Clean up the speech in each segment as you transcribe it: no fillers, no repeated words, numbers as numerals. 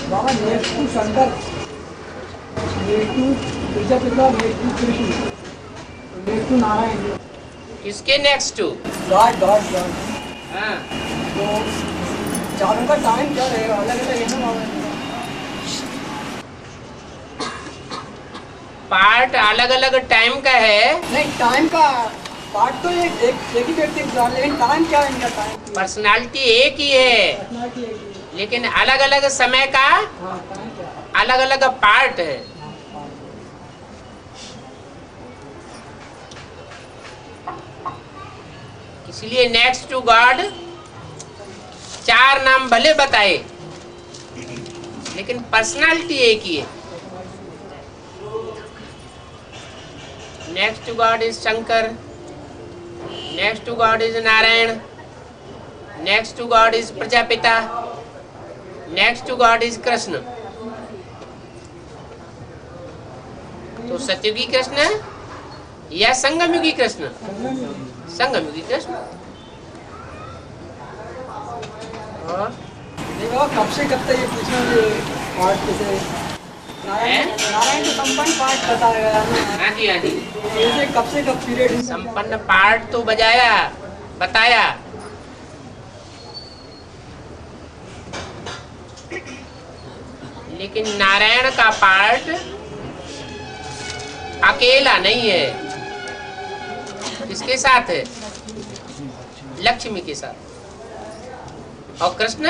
Baba next to Shankar, next to Prajapita, next to Krishna, next to Narayan. किसके next to? God God God. हाँ, तो चारों का टाइम क्या रहेगा? अलग अलग है ना बाबा? पार्ट अलग अलग टाइम का है। नहीं, टाइम का पार्ट तो एक ही व्यक्ति का, लेकिन टाइम क्या है इनका? टाइम पर्सनालिटी एक ही है, लेकिन अलग अलग समय का टाइम क्या है? अलग अलग पार्ट है। इसलिए नेक्स्ट टू गॉड चार नाम भले बताए, लेकिन पर्सनालिटी एक ही है। Next to God is Shankar, next to God is Narayan, next to God is Prajapita, next to God is Krishna. तो सतयुगी कृष्ण या संगमयुगी कृष्ण? संगमयुगी कृष्ण। और नहीं बाबा, कब से कब तक ये पूछना ये पार्ट कैसे? नारायण तो संपन्न पार्ट बताया गया ना। हाँ जी, हाँ जी। जैसे कब से कब पीरियड? संपन्न पार्ट तो बताया, लेकिन नारायण का पार्ट अकेला नहीं है। किसके साथ है? लक्ष्मी के साथ। और कृष्ण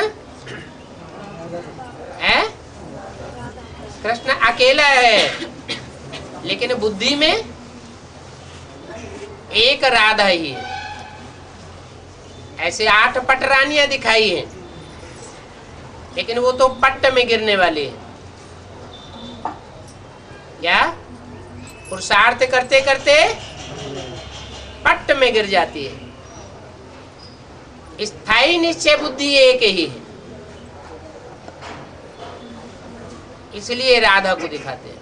है? कृष्ण अकेला है, लेकिन बुद्धि में एक राधा ही है। ऐसे 8 पटरानियां दिखाई हैं, लेकिन वो तो पट्ट में गिरने वाले हैं। क्या पुरुषार्थ करते करते पट्ट में गिर जाती है। स्थायी निश्चय बुद्धि एक ही है, इसलिए राधा को दिखाते हैं।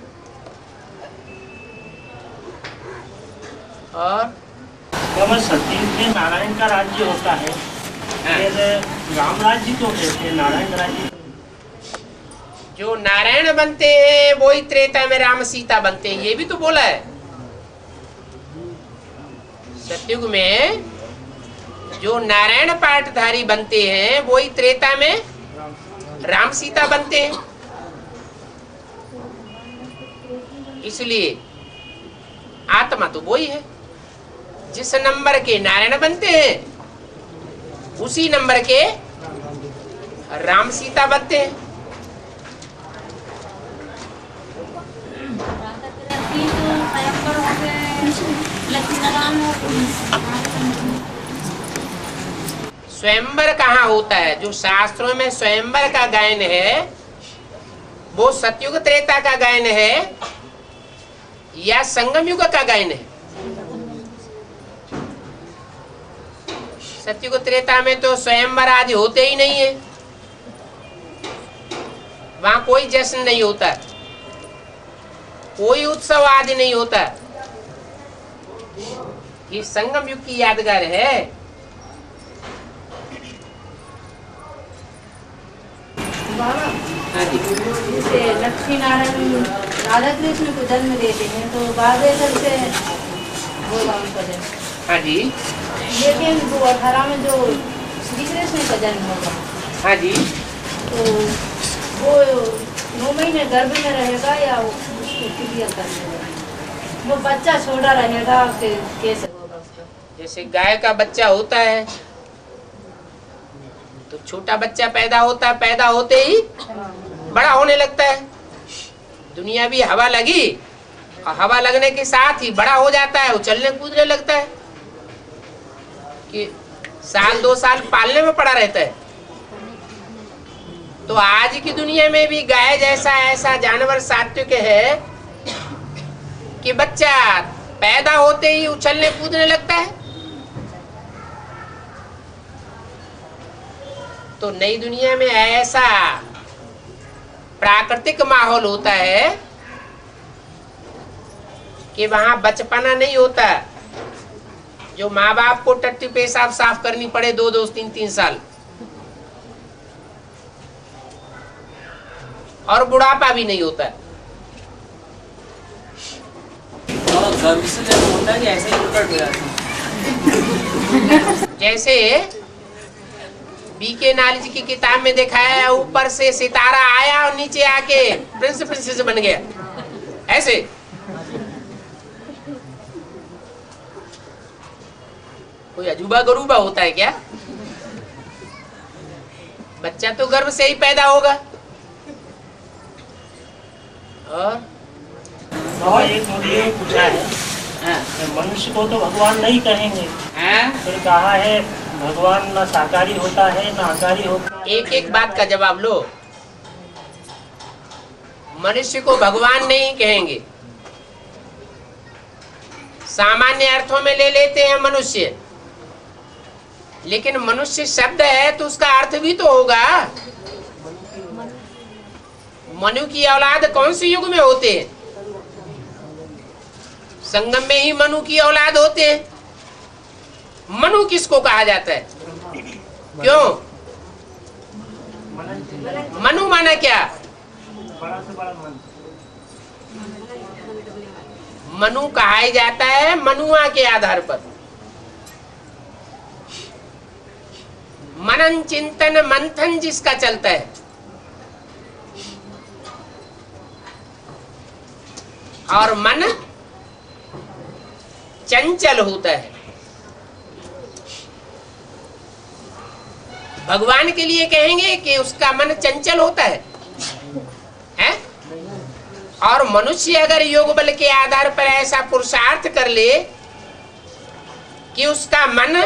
और सतयुग में नारायण का राज्य होता है, फिर राम राज्य क्यों कहते हैं? नारायण राज्य जो नारायण बनते हैं वही त्रेता में राम सीता बनते हैं, ये भी तो बोला है। सतयुग में जो नारायण पाठधारी बनते हैं वही त्रेता में राम सीता बनते हैं। इसलिए आत्मा तो वही है। जिस नंबर के नारायण बनते हैं उसी नंबर के राम सीता बनते हैं। स्वयंवर कहाँ होता है? जो शास्त्रों में स्वयंवर का गायन है वो सतयुग त्रेता का गायन है या संगम युग का गायन है? सतयुग त्रेता में तो स्वयंवर आदि होते ही नहीं है, वहां कोई जश्न नहीं होता, कोई उत्सव आदि नहीं होता। ये संगम युग की यादगार है। बाबा, हाँ जी। जैसे लक्ष्मी नारायण राधा कृष्ण को जन्म देते हैं तो बाद से होगा उनका जन्म। हाँ जी, लेकिन 2018 में जो श्री कृष्ण का जन्म होगा, हाँ जी, तो वो 9 महीने गर्भ में रहेगा या उसको क्लियर करने रहेगा? वो बच्चा छोटा रहेगा, फिर कैसे होगा उसका? जैसे गाय का बच्चा होता है तो छोटा बच्चा पैदा होता है, पैदा होते ही बड़ा होने लगता है। दुनिया भी हवा लगी और हवा लगने के साथ ही बड़ा हो जाता है, वो चलने कूदने लगता है कि 1-2 साल पालने में पड़ा रहता है। तो आज की दुनिया में भी गाय जैसा ऐसा जानवर सात्विक है कि बच्चा पैदा होते ही उछलने कूदने लगता है। तो नई दुनिया में ऐसा प्राकृतिक माहौल होता है कि वहां बचपना नहीं होता, जो माँ बाप को टट्टी पेशाब साफ करनी पड़े 2-2 3-3 साल, और बुढ़ापा भी नहीं होता। और गर्भ से जब होता है कि ऐसे ही उलट हो जाता है। जैसे बीके नॉलेज की किताब में दिखाया है, ऊपर से सितारा आया और नीचे आके प्रिंस प्रिंसेस बन गया, ऐसे। कोई अजूबा गरूबा होता है क्या? बच्चा तो गर्भ से ही पैदा होगा। और एक मुझे पूछा है, मनुष्य को तो भगवान नहीं कहेंगे, फिर कहा है भगवान न साकारी होता है न आकारी होता है। एक एक बात का जवाब लो। मनुष्य को भगवान नहीं कहेंगे, सामान्य अर्थों में ले लेते हैं मनुष्य, लेकिन मनुष्य शब्द है तो उसका अर्थ भी तो होगा। मनु की औलाद कौन से युग में होते हैं? संगम में ही मनु की औलाद होते हैं। मनु किसको कहा जाता है? क्यों? मनु माना क्या? बड़ा से बड़ा मन। मनु कहा जाता है मनुआ के आधार पर। मनन चिंतन मंथन जिसका चलता है, और मन चंचल होता है। भगवान के लिए कहेंगे कि उसका मन चंचल होता है, हैं? और मनुष्य अगर योग बल के आधार पर ऐसा पुरुषार्थ कर ले कि उसका मन,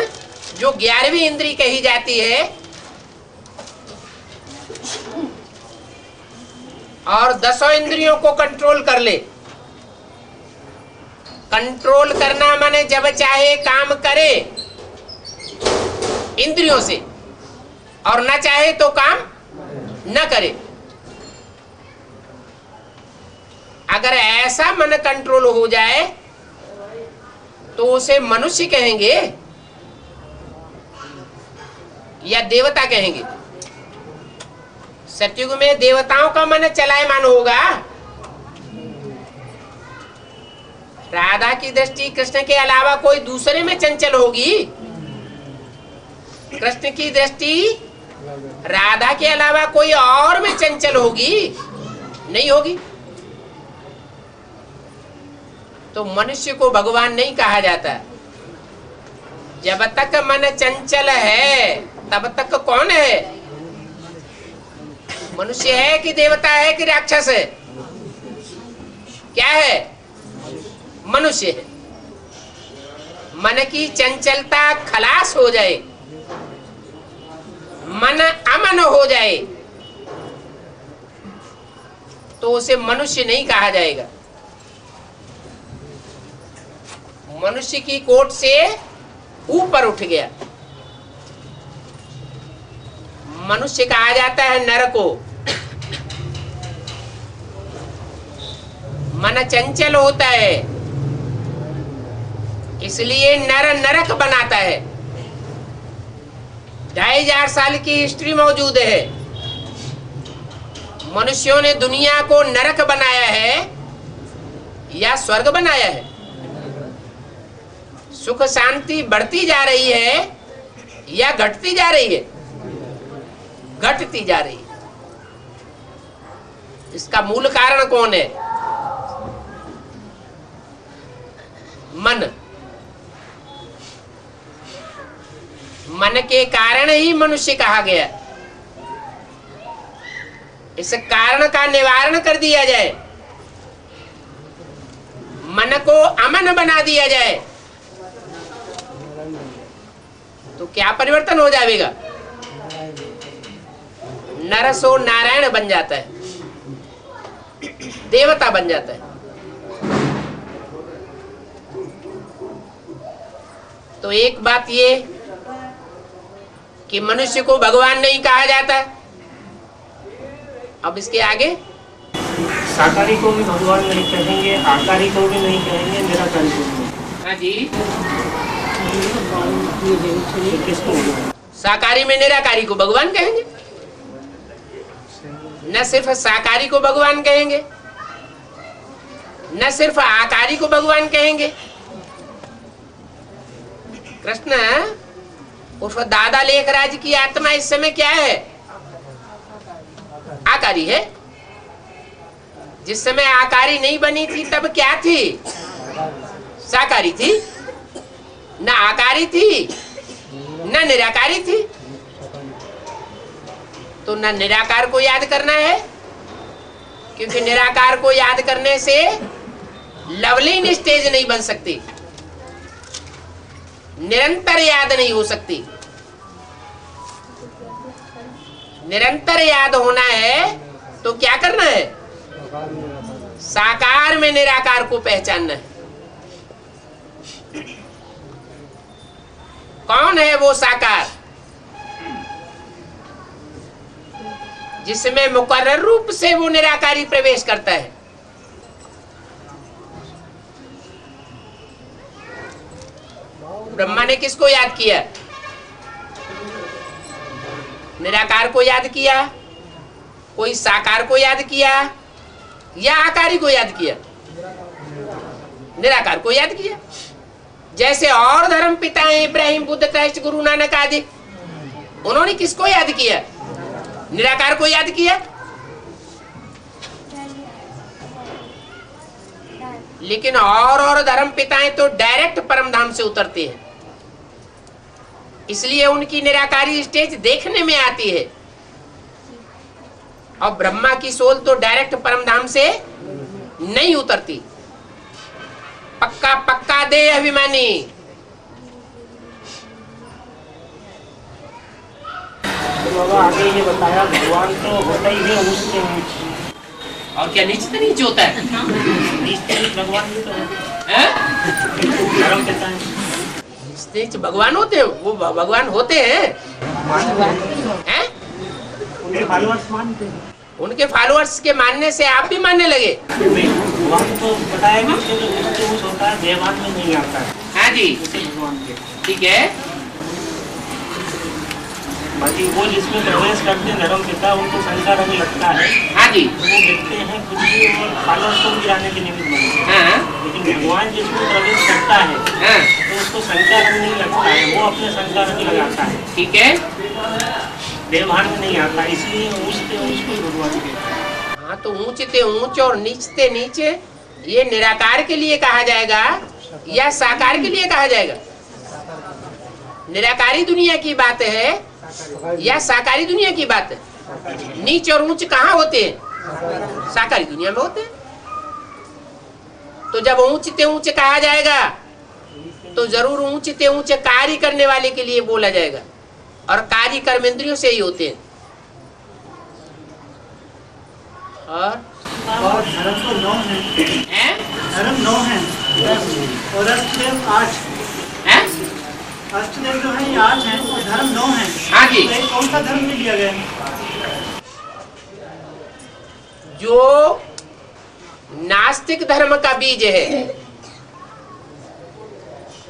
जो 11वीं इंद्री कही जाती है, और 10 इंद्रियों को कंट्रोल कर ले। कंट्रोल करना माने जब चाहे काम करे इंद्रियों से, और न चाहे तो काम न करे। अगर ऐसा मन कंट्रोल हो जाए तो उसे मनुष्य कहेंगे या देवता कहेंगे? सतयुग में देवताओं का मन चलायमान होगा। राधा की दृष्टि कृष्ण के अलावा कोई दूसरे में चंचल होगी? कृष्ण की दृष्टि राधा के अलावा कोई और में चंचल होगी? नहीं होगी। तो मनुष्य को भगवान नहीं कहा जाता। जब तक मन चंचल है तब तक कौन है? मनुष्य है कि देवता है कि राक्षस है? क्या है? मनुष्य है। मन की चंचलता खलास हो जाए, मन अमन हो जाए, तो उसे मनुष्य नहीं कहा जाएगा। मनुष्य की कोट से ऊपर उठ गया। मनुष्य कहा जाता है नर को। मन चंचल होता है, इसलिए नर नरक बनाता है। 2500 साल की हिस्ट्री मौजूद है। मनुष्यों ने दुनिया को नरक बनाया है या स्वर्ग बनाया है? सुख शांति बढ़ती जा रही है या घटती जा रही है? घटती जा रही है। इसका मूल कारण कौन है? मन। मन के कारण ही मनुष्य कहा गया। इस कारण का निवारण कर दिया जाए, मन को अमन बना दिया जाए, तो क्या परिवर्तन हो जाएगा? नर सो नारायण बन जाता है, देवता बन जाता है। तो एक बात ये कि मनुष्य को भगवान नहीं कहा जाता। अब इसके आगे साकारी को भी भगवान नहीं कहेंगे, आकारी को भी नहीं कहेंगे, निराकारी को भी नहीं। हाँ जी। किसको बोलो? साकारी में निराकारी को भगवान कहेंगे, न सिर्फ साकारी को भगवान कहेंगे, न सिर्फ आकारी को भगवान कहेंगे। कृष्ण उर्फ दादा लेखराज की आत्मा इस समय क्या है? आकारी है। जिस समय आकारी नहीं बनी थी तब क्या थी? साकारी थी। न आकारी थी न निराकारी थी। तो न निराकार को याद करना है, क्योंकि निराकार को याद करने से लवलीन स्टेज नहीं बन सकती, निरंतर याद नहीं हो सकती। निरंतर याद होना है तो क्या करना है? साकार में निराकार को पहचानना है। कौन है वो साकार? जिसमें मुकर्रर रूप से वो निराकारी प्रवेश करता है। ब्रह्मा ने किसको याद किया? निराकार को याद किया, कोई साकार को याद किया, या आकारी को याद किया? निराकार को याद किया। जैसे और धर्म पिता हैं इब्राहिम, बुद्ध, क्राइस्ट, गुरु नानक आदि, उन्होंने किसको याद किया? निराकार को याद किया। लेकिन और धर्म पिताएं तो डायरेक्ट परम धाम से उतरते हैं, इसलिए उनकी निराकारी स्टेज देखने में आती है। और ब्रह्मा की सोल तो डायरेक्ट परम धाम से नहीं उतरती। पक्का पक्का दे अभिमानी। तो बाबा आगे ये बताया भगवान तो होता ही है ऊंच से ऊंच। और क्या नीच से नीच होता है? नीच से नीच भगवान भी तो हैं? धर्म पिता है। नीच भगवान होते हैं? वो भगवान होते हैं? हैं? उनके फॉलोअर्स मानते हैं। उनके फॉलोअर्स के मानने से आप भी मानने लगे? भगवान तो बताया कि उसके जो ऊंच से ऊंच होता है देवान में नहीं आता है। हाँ जी, उसी भगवान के। ठीक है। बाकी वो जिसमें प्रवेश करते हैं धर्म पिता, उनको शंका रंग लगता है। हाँ जी। वो देखते हैं कुछ भी और फॉलोअर्स को गिराने के निमित्त बनते हैं। हाँ। लेकिन भगवान जिसमें प्रवेश करता है हाँ। तो उसको शंका रंग नहीं लगता है, वो अपने शंका रंग लगाता है। ठीक है। देवभान में नहीं आता, इसलिए ऊंचते ऊंच को भगवान कहते हैं। हाँ, तो ऊंचते ऊंच और नीचते नीचे ये निराकार के लिए कहा जाएगा या साकार के लिए कहा जाएगा? निराकारी दुनिया की बात है या साकारी दुनिया की बात है? नीच और ऊंच कहाँ होते हैं? साकारी दुनिया में होते हैं। तो जब ऊंचते ऊंच कहा जाएगा तो जरूर ऊंचते ऊंचे कार्य करने वाले के लिए बोला जाएगा, और कार्य कर्मेंद्रियों से ही होते हैं। और धर्म तो 9 है। धर्म 9 है और अष्टदेव 8 हैं? अष्टदेव जो है ये 8 है, धर्म 9 है। हाँ जी। तो कौन सा धर्म में लिया गया? जो नास्तिक धर्म का बीज है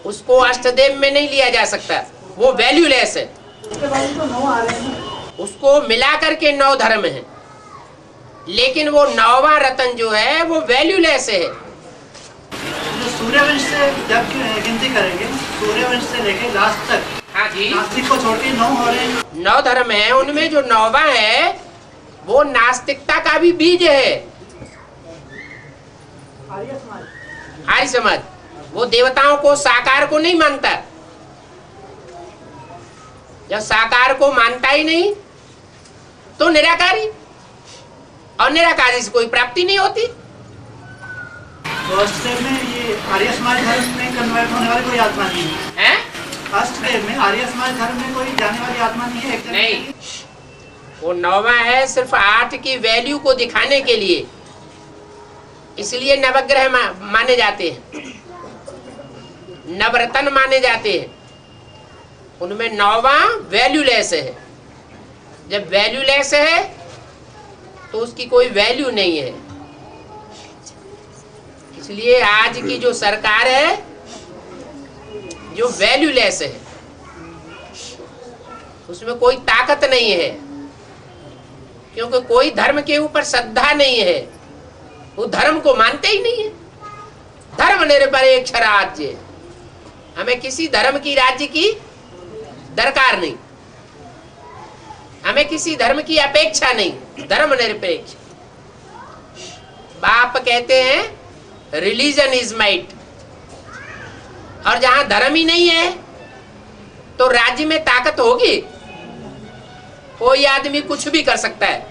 उसको अष्टदेव में नहीं लिया जा सकता, वो वैल्यूलेस है। उसके बाद तो 9 आ रहे हैं। उसको मिला करके 9 धर्म है, लेकिन वो 9वां रतन जो है वो वैल्यूलेस है। जो सूर्यवंश से जब गिनती करेंगे, सूर्यवंश से लेके लास्ट तक, हाँ जी, नास्तिक को छोड़ के 9 हो रहे हैं। 9 धर्म है, उनमें जो 9वां है वो नास्तिकता का भी बीज है। आर्य समाज वो देवताओं को साकार को नहीं मानता। जब साकार को मानता ही नहीं तो निराकारी, और निराकारी से कोई प्राप्ति नहीं होती। तो अष्टदेव में ये आर्य समाज धर्म में कन्वर्ट होने वाली कोई आत्मा नहीं है। हैं? अष्टदेव में आर्य समाज धर्म में कोई जाने वाली आत्मा नहीं है। नहीं, वो 9वां है सिर्फ 8 की वैल्यू को दिखाने के लिए, इसलिए नवग्रह माने जाते हैं, नवरत्न माने जाते हैं। उनमें 9वां वैल्यूलेस है। जब वैल्यूलेस है तो उसकी कोई वैल्यू नहीं है। इसलिए आज की जो सरकार है जो वैल्यूलेस है, उसमें कोई ताकत नहीं है, क्योंकि कोई धर्म के ऊपर श्रद्धा नहीं है, वो धर्म को मानते ही नहीं है। धर्म निरपेक्ष राज्य, हमें किसी धर्म की राज्य की दरकार नहीं, हमें किसी धर्म की अपेक्षा नहीं, धर्म निरपेक्ष। बाप कहते हैं रिलीजन इज माइट, और जहां धर्म ही नहीं है तो राज्य में ताकत होगी? कोई आदमी कुछ भी कर सकता है,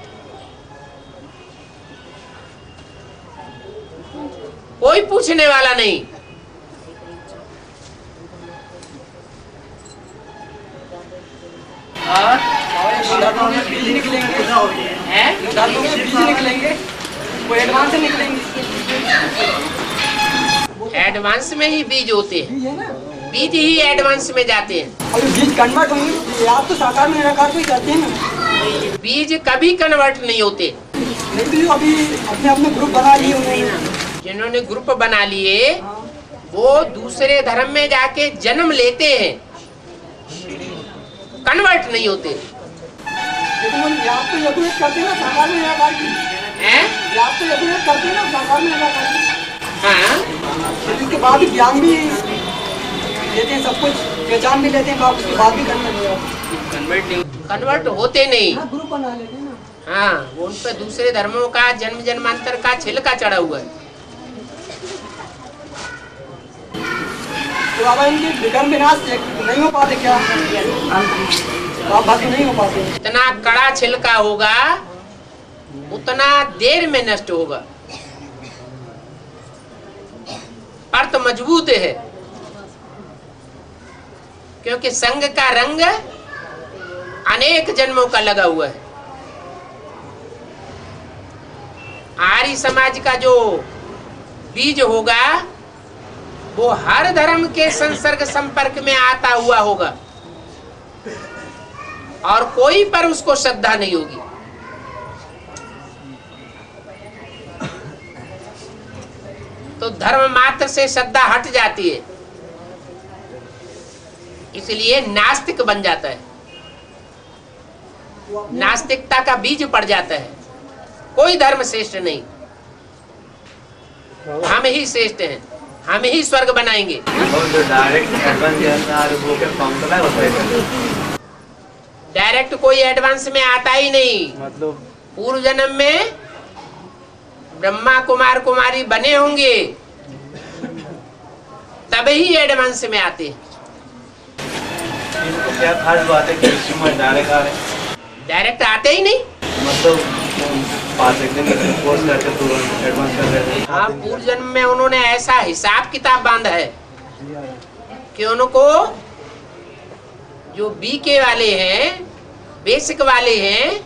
कोई पूछने वाला नहीं। और धर्मों में बीज निकलेंगे, धर्मों में बीज निकलेंगे, वो एडवांस से निकलेंगे। एडवांस में ही बीज होते हैं, बीज है ना, बीज ही एडवांस में जाते हैं। और बीज कन्वर्ट होंगे, आप तो साकार में निराकार को ही कहते हैं ना। बीज कभी कन्वर्ट नहीं होते। नहीं तो जो अभी अपने अपने ग्रुप बना लिए उन्होंने, जिन्होंने ग्रुप बना लिए वो दूसरे धर्म में जाके जन्म लेते हैं, कन्वर्ट नहीं होते। लेकिन आप तो यज्ञ करते हैं ना साकार में निराकार की, आप तो यज्ञ करते हैं ना साकार में निराकार की। हाँ, उसके बाद ज्ञान भी देते हैं, सब कुछ पहचान भी लेते हैं, बाप उसके बाद भी कन्वर्ट होते नहीं। ग्रुप बना लेते हैं ना। हाँ, वो उन पर दूसरे धर्मों का जन्म जन्मांतर का छिलका चढ़ा हुआ है। तो बाबा इनके विकर्म विनाश नहीं हो पाते क्या? बाबा तो नहीं हो पाते। जितना कड़ा छिलका होगा उतना देर में नष्ट होगा, अर्थ मजबूत है, क्योंकि संग का रंग अनेक जन्मों का लगा हुआ है। आर्य समाज का जो बीज होगा वो हर धर्म के संसर्ग संपर्क में आता हुआ होगा, और कोई पर उसको श्रद्धा नहीं होगी। तो धर्म मात्र से श्रद्धा हट जाती है, इसलिए नास्तिक बन जाता है, नास्तिकता का बीज पड़ जाता है। कोई धर्म श्रेष्ठ नहीं, हम ही श्रेष्ठ हैं, हम ही स्वर्ग बनाएंगे। डायरेक्ट कोई एडवांस में आता ही नहीं, मतलब पूर्व जन्म में ब्रह्मा कुमार कुमारी बने होंगे तब ही एडवांस में आते हैं। क्या खास बात है कि इसमें डायरेक्ट आ रहे हैं? डायरेक्ट आते ही नहीं, मतलब कोर्स करके तुरंत एडवांस कर रहे थे। हाँ, पूर्व जन्म में उन्होंने ऐसा हिसाब किताब बांधा है कि उनको जो बीके वाले हैं, बेसिक वाले हैं,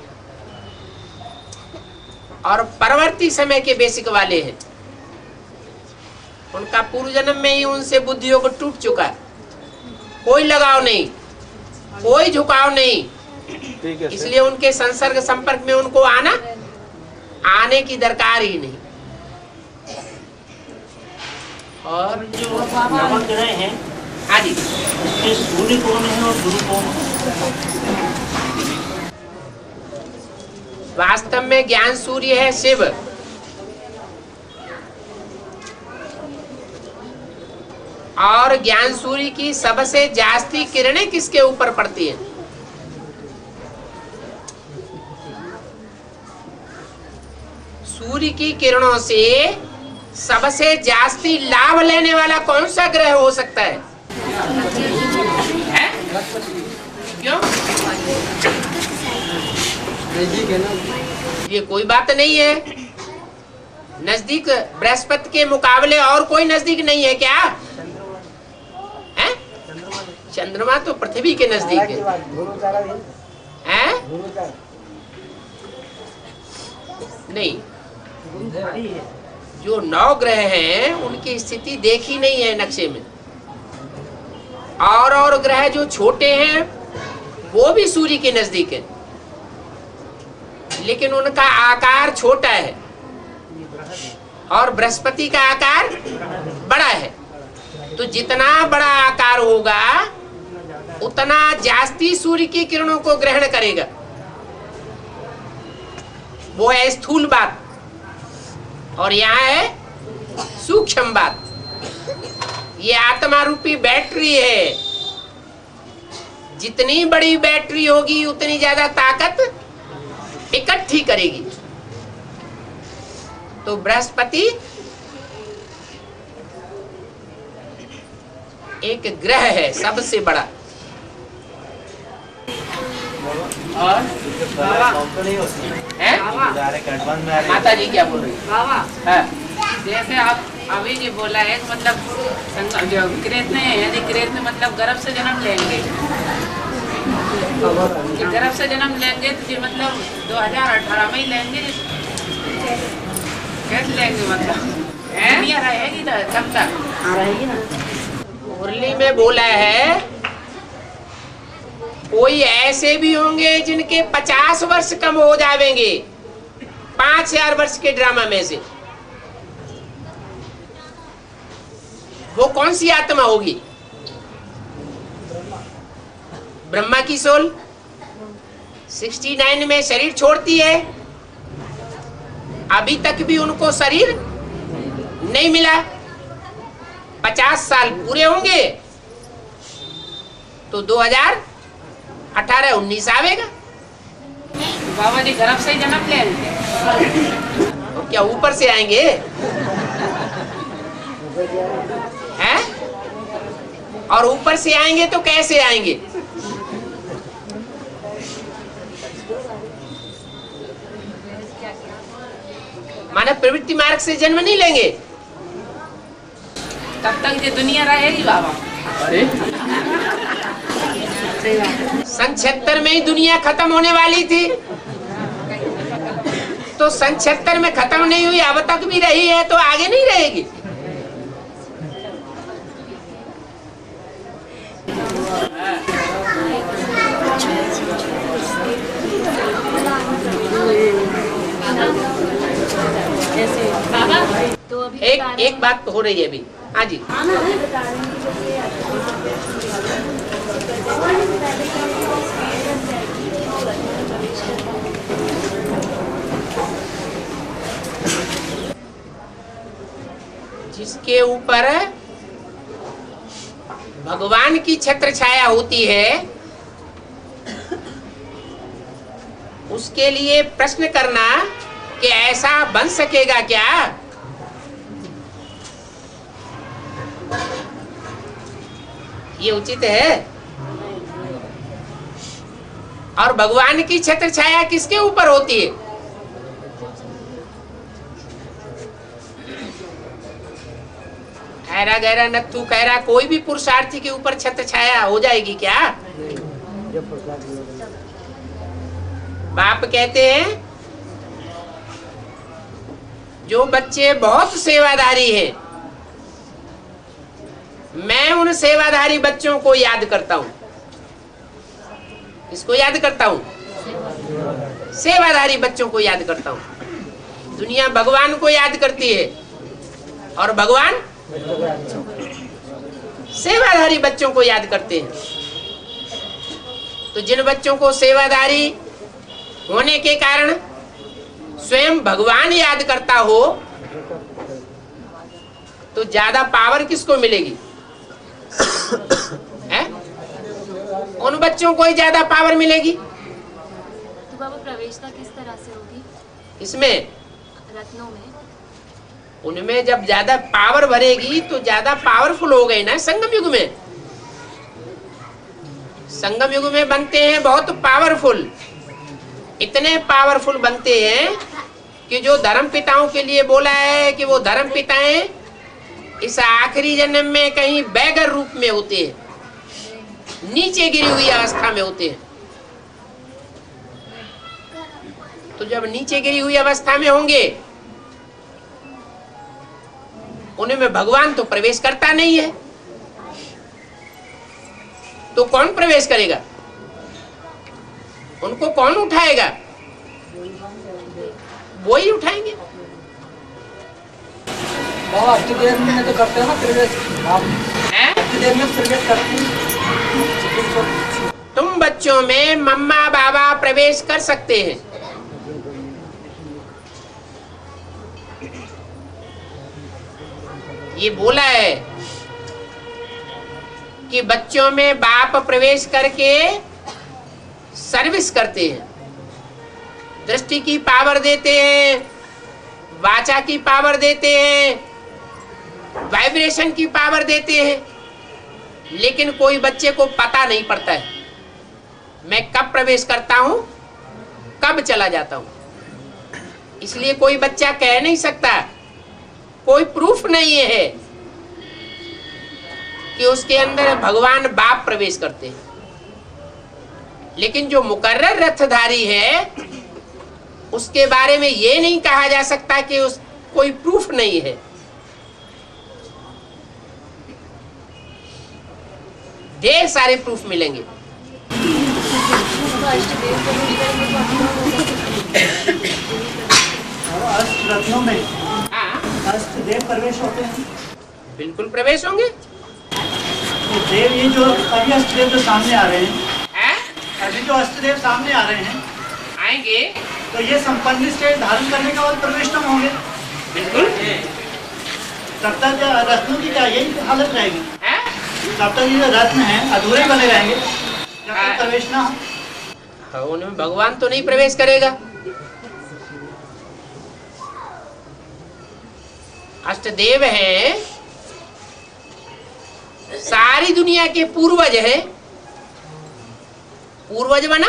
और परवर्ती समय के बेसिक वाले हैं, उनका पूर्व जन्म में ही उनसे बुद्धि योग टूट चुका है। कोई लगाव नहीं, कोई झुकाव नहीं, इसलिए उनके संसर्ग संपर्क में उनको आने की दरकार ही नहीं। और जो नवग्रह हैं, आदि उसके सूर्य कौन है और गुरु कौन है? वास्तव में ज्ञान सूर्य है शिव, और ज्ञान सूर्य की सबसे जास्ती किरणें किसके ऊपर पड़ती हैं? सूर्य की किरणों से सबसे जास्ती लाभ लेने वाला कौन सा ग्रह हो सकता है? क्यों? नजदीक है ना, ये कोई बात नहीं है। नजदीक बृहस्पति के मुकाबले और कोई नजदीक नहीं है क्या? है? चंद्रमा तो पृथ्वी के नजदीक है। नहीं, जो 9 ग्रह हैं उनकी स्थिति देखी नहीं है नक्शे में, और ग्रह जो छोटे हैं वो भी सूर्य के नजदीक है, लेकिन उनका आकार छोटा है और बृहस्पति का आकार बड़ा है। तो तो जितना बड़ा आकार होगा उतना जास्ती सूर्य की किरणों को ग्रहण करेगा। वो है स्थूल बात, और यहाँ है सूक्ष्म बात। ये आत्मा रूपी बैटरी है, जितनी बड़ी बैटरी होगी उतनी ज्यादा ताकत इकट्ठी करेगी। तो बृहस्पति एक ग्रह है सबसे बड़ा। और है? माता जी क्या बोल रही बाबा है? जैसे आप अभी जी बोला है मतलब जो कृष्ण है, यदि कृष्ण मतलब गर्भ से जन्म लेंगे, कि गर्भ से जन्म लेंगे तो फिर मतलब 2018 में ही लेंगे, कैसे लेंगे मतलब दुनिया रहेगी ना तब तक? रहेगी ना। मुरली में बोला है कोई ऐसे भी होंगे जिनके 50 वर्ष कम हो जाएंगे 5000 वर्ष के ड्रामा में से। वो कौन सी आत्मा होगी? ब्रह्मा की सोल 69 में शरीर छोड़ती है, अभी तक भी उनको शरीर नहीं मिला। 50 साल पूरे होंगे तो 2018-19 आवेगा। बाबा जी गर्भ से ही जन्म लेंगे? तो क्या ऊपर से आएंगे हैं? और ऊपर से आएंगे तो कैसे आएंगे? मानव प्रवृत्ति मार्ग से जन्म नहीं लेंगे। तब तक ये दुनिया रहेगी बाबा। अरे सन 76 में ही दुनिया खत्म होने वाली थी, तो सन 76 में खत्म नहीं हुई, अब तक भी रही है तो आगे नहीं रहेगी। एक बात हो रही है अभी। हाँ जी, जिसके ऊपर भगवान की छत्र छाया होती है उसके लिए प्रश्न करना कि ऐसा बन सकेगा क्या? ये उचित है? और भगवान की छत्र छाया किसके ऊपर होती है? खैरा गहरा नत्थु खैरा कोई भी पुरुषार्थी के ऊपर छत्र छाया हो जाएगी क्या? बाप कहते हैं जो बच्चे बहुत सेवादारी हैं, मैं उन सेवादारी बच्चों को याद करता हूं। इसको याद करता हूं, सेवादारी बच्चों को याद करता हूं। दुनिया भगवान को याद करती है और भगवान सेवादारी बच्चों को याद करते हैं। तो जिन बच्चों को सेवादारी होने के कारण स्वयं भगवान याद करता हो तो ज्यादा पावर किसको मिलेगी? है? उन बच्चों को ही ज्यादा पावर मिलेगी। तो बाबा प्रवेशता किस तरह से होगी इसमें? रत्नों में। उनमें जब ज्यादा पावर भरेगी तो ज्यादा पावरफुल हो गई ना। संगम युग में, संगम युग में बनते हैं बहुत पावरफुल, इतने पावरफुल बनते हैं कि जो धर्म पिताओं के लिए बोला है कि वो धर्म पिताएं इस आखिरी जन्म में कहीं बैगर रूप में होते हैं, नीचे गिरी हुई अवस्था में होते हैं। तो जब नीचे गिरी हुई अवस्था में होंगे उनमें भगवान तो प्रवेश करता नहीं है, तो कौन प्रवेश करेगा? उनको कौन उठाएगा? वो ही उठाएंगे। बाबा अष्टदेव में तो करते हैं ना प्रवेश, आप हैं? अष्टदेव में प्रवेश करते हैं। तुम बच्चों में मम्मा बाबा प्रवेश कर सकते हैं। ये बोला है कि बच्चों में बाप प्रवेश करके सर्विस करते हैं, दृष्टि की पावर देते हैं, वाचा की पावर देते हैं, वाइब्रेशन की पावर देते हैं। लेकिन कोई बच्चे को पता नहीं पड़ता है मैं कब प्रवेश करता हूं, कब चला जाता हूं। इसलिए कोई बच्चा कह नहीं सकता, कोई प्रूफ नहीं है कि उसके अंदर भगवान बाप प्रवेश करते हैं। लेकिन जो मुकर्रर रथधारी है उसके बारे में ये नहीं कहा जा सकता कि उस कोई प्रूफ नहीं है। ढेर सारे प्रूफ मिलेंगे। अष्ट रत्नों में हाँ, अष्टदेव प्रवेश होते हैं। बिल्कुल प्रवेश होंगे। तो देव ये जो अभी अष्टदेव जो सामने आ रहे हैं, हैं? अभी जो अष्टदेव सामने आ रहे हैं, आएंगे तो ये संपन्न स्टेज धारण करने के बाद प्रविष्टम होंगे। बिल्कुल। तब तक रत्नों की क्या यही हालत रहेगी? हैं? तब तक ये जो रत्न हैं अधूरे बने रहेंगे जब तक प्रवेश ना हो। हाँ, उनमें भगवान तो नहीं प्रवेश करेगा। अष्टदेव हैं, सारी दुनिया के पूर्वज हैं। पूर्वज बना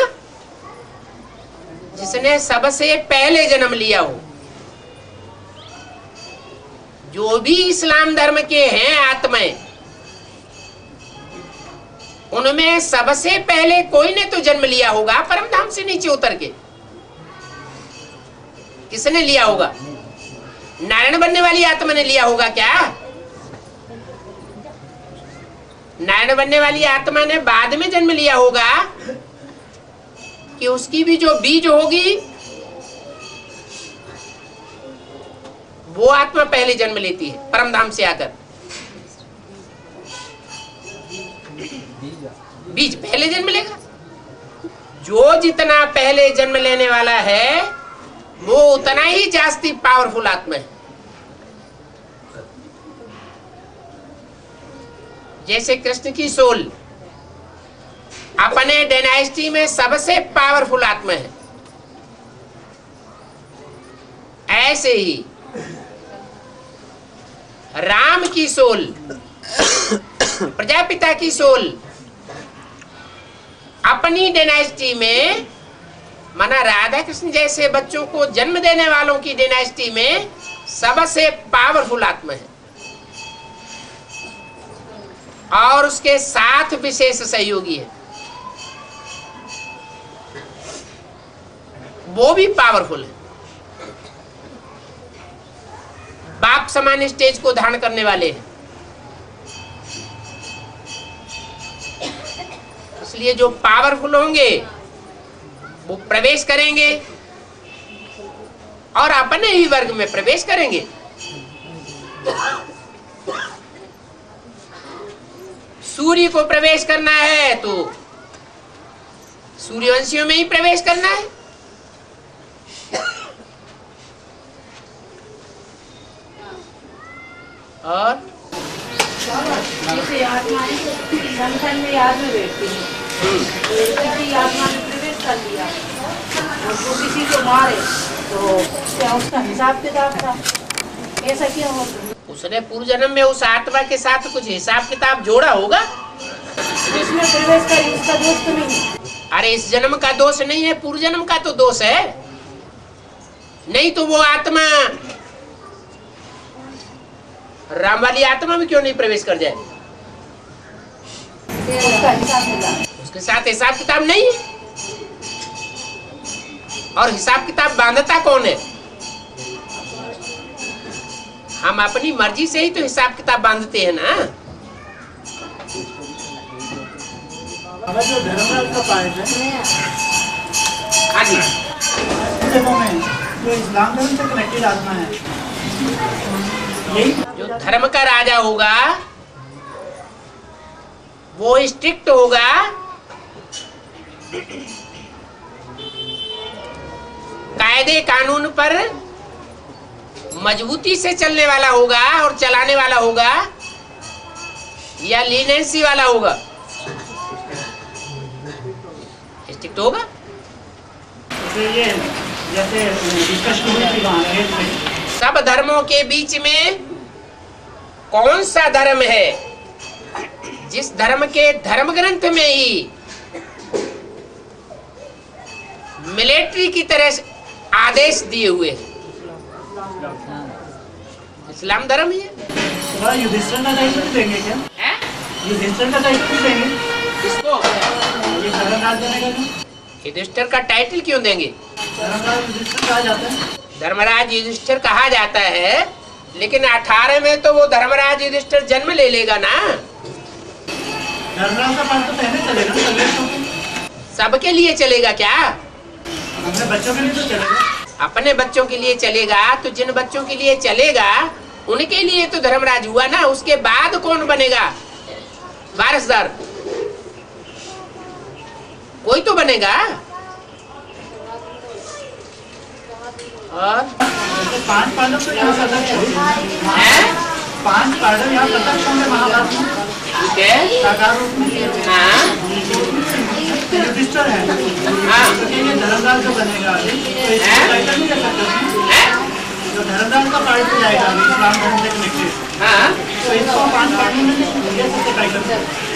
जिसने सबसे पहले जन्म लिया हो। जो भी इस्लाम धर्म के हैं आत्माएं, उनमें सबसे पहले कोई ने तो जन्म लिया होगा परम धाम से नीचे उतर के। किसने लिया होगा? नारायण बनने वाली आत्मा ने लिया होगा क्या? नारायण बनने वाली आत्मा ने बाद में जन्म लिया होगा कि उसकी भी जो बीज होगी वो आत्मा पहले जन्म लेती है परम धाम से आकर। बीज पहले जन्म लेगा। जो जितना पहले जन्म लेने वाला है वो उतना ही जास्ती पावरफुल आत्मा है। जैसे कृष्ण की सोल अपने डायनेस्टी में सबसे पावरफुल आत्मा है, ऐसे ही राम की सोल, प्रजापिता की सोल अपनी डायनेस्टी में, माना राधा कृष्ण जैसे बच्चों को जन्म देने वालों की डायनेस्टी में सबसे पावरफुल आत्मा है। और उसके साथ विशेष सहयोगी है, वो भी पावरफुल है। बाप समान स्टेज को धारण करने वाले हैं। इसलिए जो पावरफुल होंगे वो प्रवेश करेंगे और अपने ही वर्ग में प्रवेश करेंगे। सूर्य को प्रवेश करना है तो सूर्यवंशियों में ही प्रवेश करना है। और जैसे आत्माएं संगठन में याद में बैठती हैं, किसी आत्मा ने प्रवेश कर लिया और वो किसी को मारे तो क्या उसका हिसाब किताब था? ऐसा क्यों होता? उसने पूर्व जन्म में उस आत्मा के साथ कुछ हिसाब किताब जोड़ा होगा। जिसने प्रवेश करी उसका दोष तो नहीं है। अरे इस जन्म का दोष नहीं है, पूर्व जन्म का तो दोष है। नहीं तो वो आत्मा राम वाली आत्मा में क्यों नहीं प्रवेश कर जाए? उसका हिसाब किताब, उसके साथ हिसाब किताब नहीं है। और हिसाब किताब बांधता कौन है? हम अपनी मर्जी से ही तो हिसाब किताब बांधते हैं ना। हमें जो धर्मराज का पाठ है, हाँ जी, देखो में जो इस्लाम धर्म से कनेक्टेड आत्मा है, यही जो धर्म का राजा होगा वो स्ट्रिक्ट होगा, कायदे कानून पर मजबूती से चलने वाला होगा और चलाने वाला होगा, या लीनेंसी वाला होगा? स्ट्रिक्ट होगा। तो ये जैसे डिस्कशन हुई थी वहाँ खेत में, सब धर्मों के बीच में कौन सा धर्म है जिस धर्म के धर्म ग्रंथ में ही मिलिट्री की तरह से आदेश दिए हुए हैं? इस्लाम धर्म ही है। तो युधिष्ठिर का दायित्व भी देंगे क्या? हैं? युधिष्ठिर का दायित्व भी देंगे? किसको? ये धर्मराज बनेगा क्या? युधिष्ठिर का टाइटल क्यों देंगे? धर्मराज युधिष्ठिर कहा जाता है। धर्मराज युधिष्ठिर कहा जाता है, लेकिन 18 में तो वो धर्मराज युधिष्ठिर जन्म ले लेगा ना। धर्मराज का पाठ तो पहले चलेगा ना, सर्वेश्वर को। सबके लिए चलेगा क्या? अपने बच्चों के लिए तो चलेगा। अपने बच्चों के लिए चलेगा तो जिन बच्चों के लिए चलेगा उनके लिए तो धर्मराज हुआ ना। उसके बाद कौन बनेगा वारिसदार? कोई तो बनेगा। और तो 5 पांडव तो यहाँ प्रत्यक्ष होंगे। हैं? 5 पांडव यहाँ प्रत्यक्ष होंगे महाभारत में। ठीक है। साकार रूप में। हाँ युधिष्ठिर है। हाँ। तो ये धर्मराज जो बनेगा अभी, तो इसको टाइटल नहीं दे सकते उसमें। हैं? जो धर्मराज का पार्ट पे जाएगा अभी, इस्लाम धर्म से कनेक्टेड, हाँ। तो इसको 5 पांडव में दे सकते टाइटल।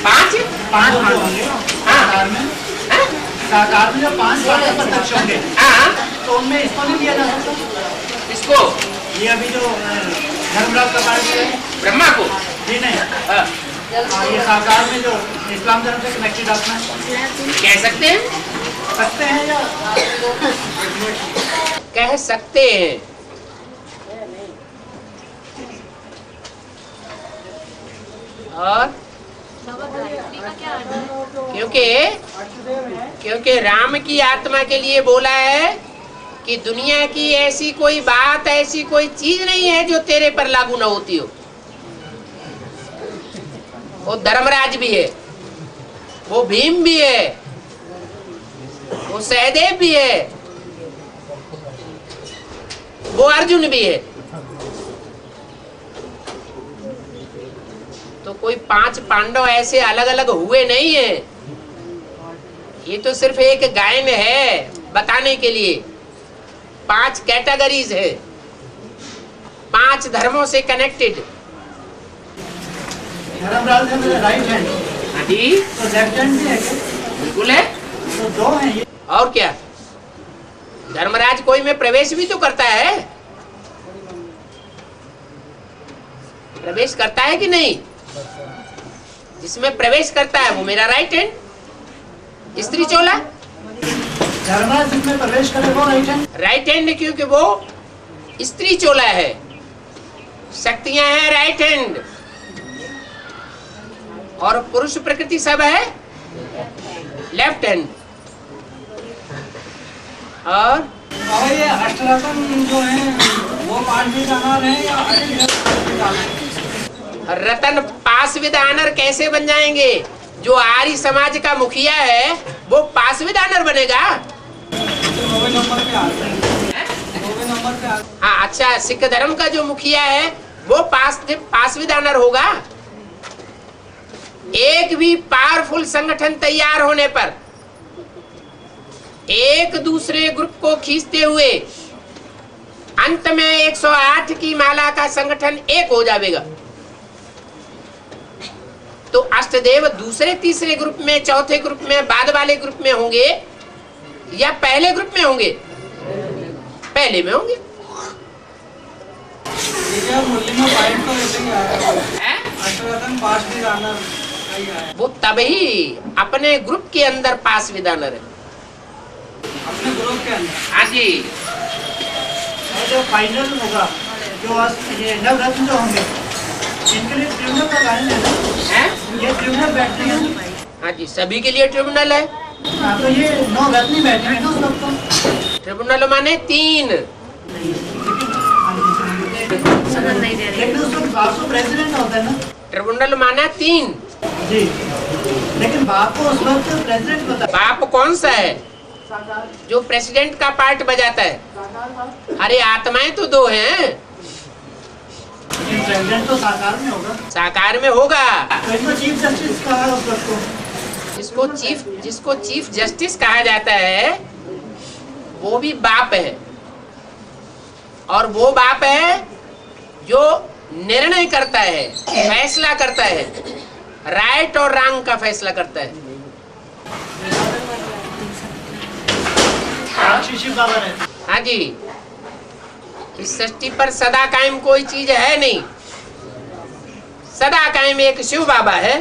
5 पांडव होंगे साकार में। हाँ? साकार में जो 5 पांडव प्रत्यक्ष होंगे, हाँ। तो उनमें इसको नहीं दिया जा सकता। इसको ये अभी जो धर्मराज का पार्ट है, ब्रह्मा को। जी नहीं, हाँ। ये साकार में जो इस्लाम धर्म से कनेक्टेड आत्मा है, कह सकते हैं, सकते हैं या कह सकते हैं। और बाबा गायत्री का क्या अर्थ है? क्योंकि राम की आत्मा के लिए बोला है कि दुनिया की ऐसी कोई बात, ऐसी कोई चीज नहीं है जो तेरे पर लागू न होती हो। वो धर्मराज भी है, वो भीम भी है, वो सहदेव भी है, वो अर्जुन भी है। तो कोई 5 पांडव ऐसे अलग अलग हुए नहीं है। ये तो सिर्फ एक गायन है बताने के लिए। 5 कैटेगरीज है, 5 धर्मों से कनेक्टेड। धर्मराज है मेरा राइट हैंड, हाँ जी, तो लेफ्ट हैंड भी है क्या? बिल्कुल है। तो 2 हैं ये। और क्या, धर्मराज कोई में प्रवेश भी तो करता है, प्रवेश करता है कि नहीं? जिसमें प्रवेश करता है वो मेरा राइट हैंड, स्त्री चोला। धर्मराज जिसमें प्रवेश करे वो राइट हैंड। राइट हैंड क्योंकि वो स्त्री चोला है, शक्तियां हैं राइट हैंड, और पुरुष प्रकृति सब है लेफ्ट हैंड। और ये अष्टरत्न जो है वो पाठ भी जाना है या अष्टरत्न? रतन पास विद ऑनर कैसे बन जाएंगे? जो आर्य समाज का मुखिया है वो पास विद ऑनर बनेगा। 9वें नंबर पे आते हैं, 9वें नंबर पे आते हैं। हाँ अच्छा, सिख धर्म का जो मुखिया है वो पास विद ऑनर होगा। एक भी पावरफुल संगठन तैयार होने पर एक दूसरे ग्रुप को खींचते हुए अंत में 108 की माला का संगठन एक हो जाएगा। तो अष्टदेव दूसरे तीसरे ग्रुप में, चौथे ग्रुप में, बाद वाले ग्रुप में होंगे या पहले ग्रुप में होंगे? पहले में होंगे। देखिए मुरली में पॉइंट तो ऐसे ही आया है, अष्टरत्न पास भी जाना है। वो तभी अपने ग्रुप के अंदर पास विद ऑनर है। अपने ग्रुप के अंदर। हाँ जी, और जो फाइनल होगा, जो ये नवरत्न जो होंगे, इनके लिए ट्रिब्यूनल का गायन है ना? हैं? ये ट्रिब्यूनल बैठते हैं ना? हाँ जी, सभी के लिए ट्रिब्यूनल है। हाँ, तो ये 9 रत्नी बैठे हैं ना उस वक्त तो। ट्रिब्यूनल माने 3। समझ नहीं दे रही। लेकिन उसमें बाप तो प्रेसिडेंट होता है ना ट्रिब्यूनल माना 3। जी, लेकिन बाप को उस वक्त प्रेसिडेंट होता है। बाप कौन सा है? जो प्रेसिडेंट का पार्ट बजाता है। अरे आत्माएं तो 2 हैं। प्रेसिडेंट तो साकार में होगा। साकार में होगा। तो इसको चीफ जस्टिस कहा है उस वक्त को। जिसको चीफ जस्टिस कहा जाता है वो भी बाप है, और वो बाप है जो निर्णय करता है, फैसला करता है, राइट और रॉन्ग का फैसला करता है। शिव बाबा रहते। हाँ जी, इस सृष्टि पर सदा कायम कोई चीज है नहीं। सदा कायम एक शिव बाबा है।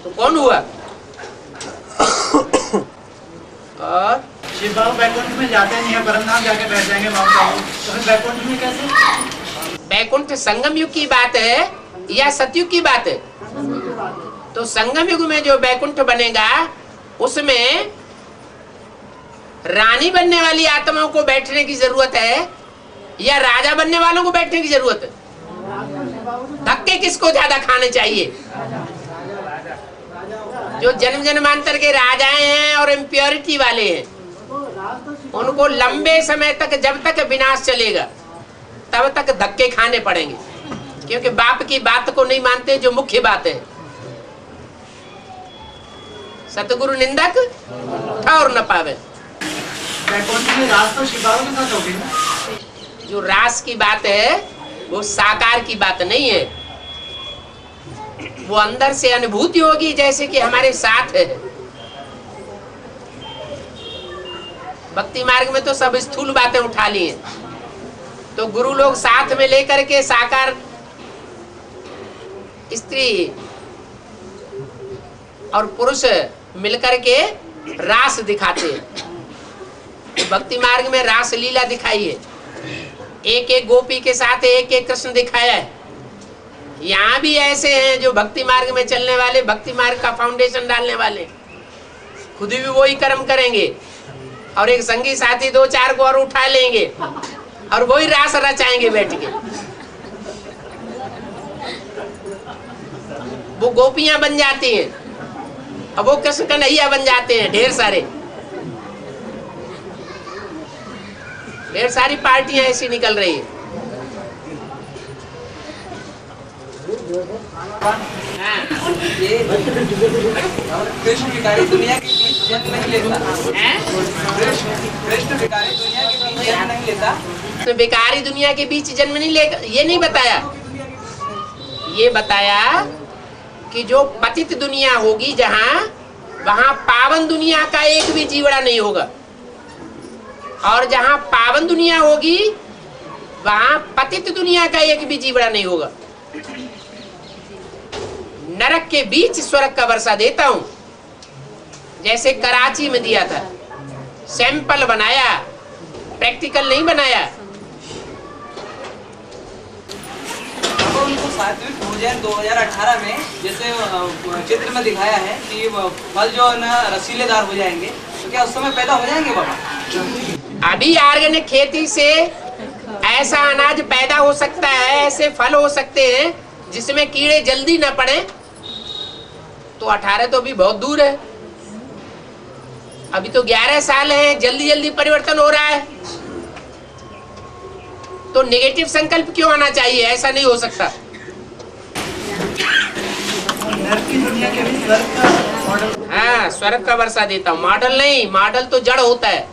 तो कौन हुआ? और शिव बाबा बैकुंठ में जाते नहीं है, परमधाम जाके बैठ जाएंगे माउंट आबू, तो फिर बैकुंठ में कैसे? बैकुंठ संगम युग की बात है या सतयुग की बात है? तो संगम युग में जो बैकुंठ बनेगा उसमें रानी बनने वाली आत्माओं को बैठने की जरूरत है या राजा बनने वालों को बैठने की जरूरत है? धक्के किसको ज्यादा खाने चाहिए? जो जन्म जन्मांतर के राजाएं हैं और इम्प्योरिटी वाले हैं, उनको लंबे समय तक, जब तक विनाश चलेगा तब तक धक्के खाने पड़ेंगे, क्योंकि बाप की बात को नहीं मानते, जो मुख्य बात है। सतगुरु निंदक ठौर न पावे। बैकुंठ में रास तो शिव बाबा के साथ होगी ना। जो रास की बात है वो साकार की बात नहीं है, वो अंदर से अनुभूति होगी, जैसे कि हमारे साथ है। भक्ति मार्ग में तो सब स्थूल बातें उठा ली हैं, तो गुरु लोग साथ में लेकर के साकार स्त्री और पुरुष मिलकर के रास दिखाते हैं। तो भक्ति मार्ग में रास लीला दिखाई है, एक एक गोपी के साथ एक एक कृष्ण दिखाया है। यहाँ भी ऐसे हैं जो भक्ति मार्ग में चलने वाले, भक्ति मार्ग का फाउंडेशन डालने वाले, खुद भी वही कर्म करेंगे और एक संगी साथी 2-4 को और उठा लेंगे और वही रास रचाएंगे बैठ के। वो गोपियां बन जाती हैं और वो कृष्ण कन्हैया बन जाते हैं। ढेर सारी पार्टियां ऐसी निकल रही है। ये कृष्ण भिखारी दुनिया के बीच जन्म नहीं लेता। कृष्ण भिखारी दुनिया के बीच जन्म नहीं लेता। तो भिखारी दुनिया के बीच जन्म नहीं लेगा, ये नहीं बताया। ये बताया कि जो पतित दुनिया होगी जहां, वहां पावन दुनिया का एक भी जीवड़ा नहीं होगा, और जहां पावन दुनिया होगी वहां पतित दुनिया का एक भी जीवड़ा नहीं होगा। नरक के बीच स्वर्ग का वर्षा देता हूं, जैसे कराची में दिया था। सैंपल बनाया, प्रैक्टिकल नहीं बनाया। अब उनको सात्विक भोजन 2018 में जैसे चित्र में दिखाया है कि फल जो है ना रसीलेदार हो जाएंगे, तो क्या उस समय पैदा हो जाएंगे बाबा? अभी ऑर्गेनिक खेती से ऐसा अनाज पैदा हो सकता है, ऐसे फल हो सकते हैं जिसमें कीड़े जल्दी न पड़े। तो 18 तो भी बहुत दूर है, अभी तो 11 साल है, जल्दी जल्दी परिवर्तन हो रहा है। तो नेगेटिव संकल्प क्यों आना चाहिए? ऐसा नहीं हो सकता। हाँ, स्वर्ग का वर्षा देता हूँ, मॉडल नहीं। मॉडल तो जड़ होता है,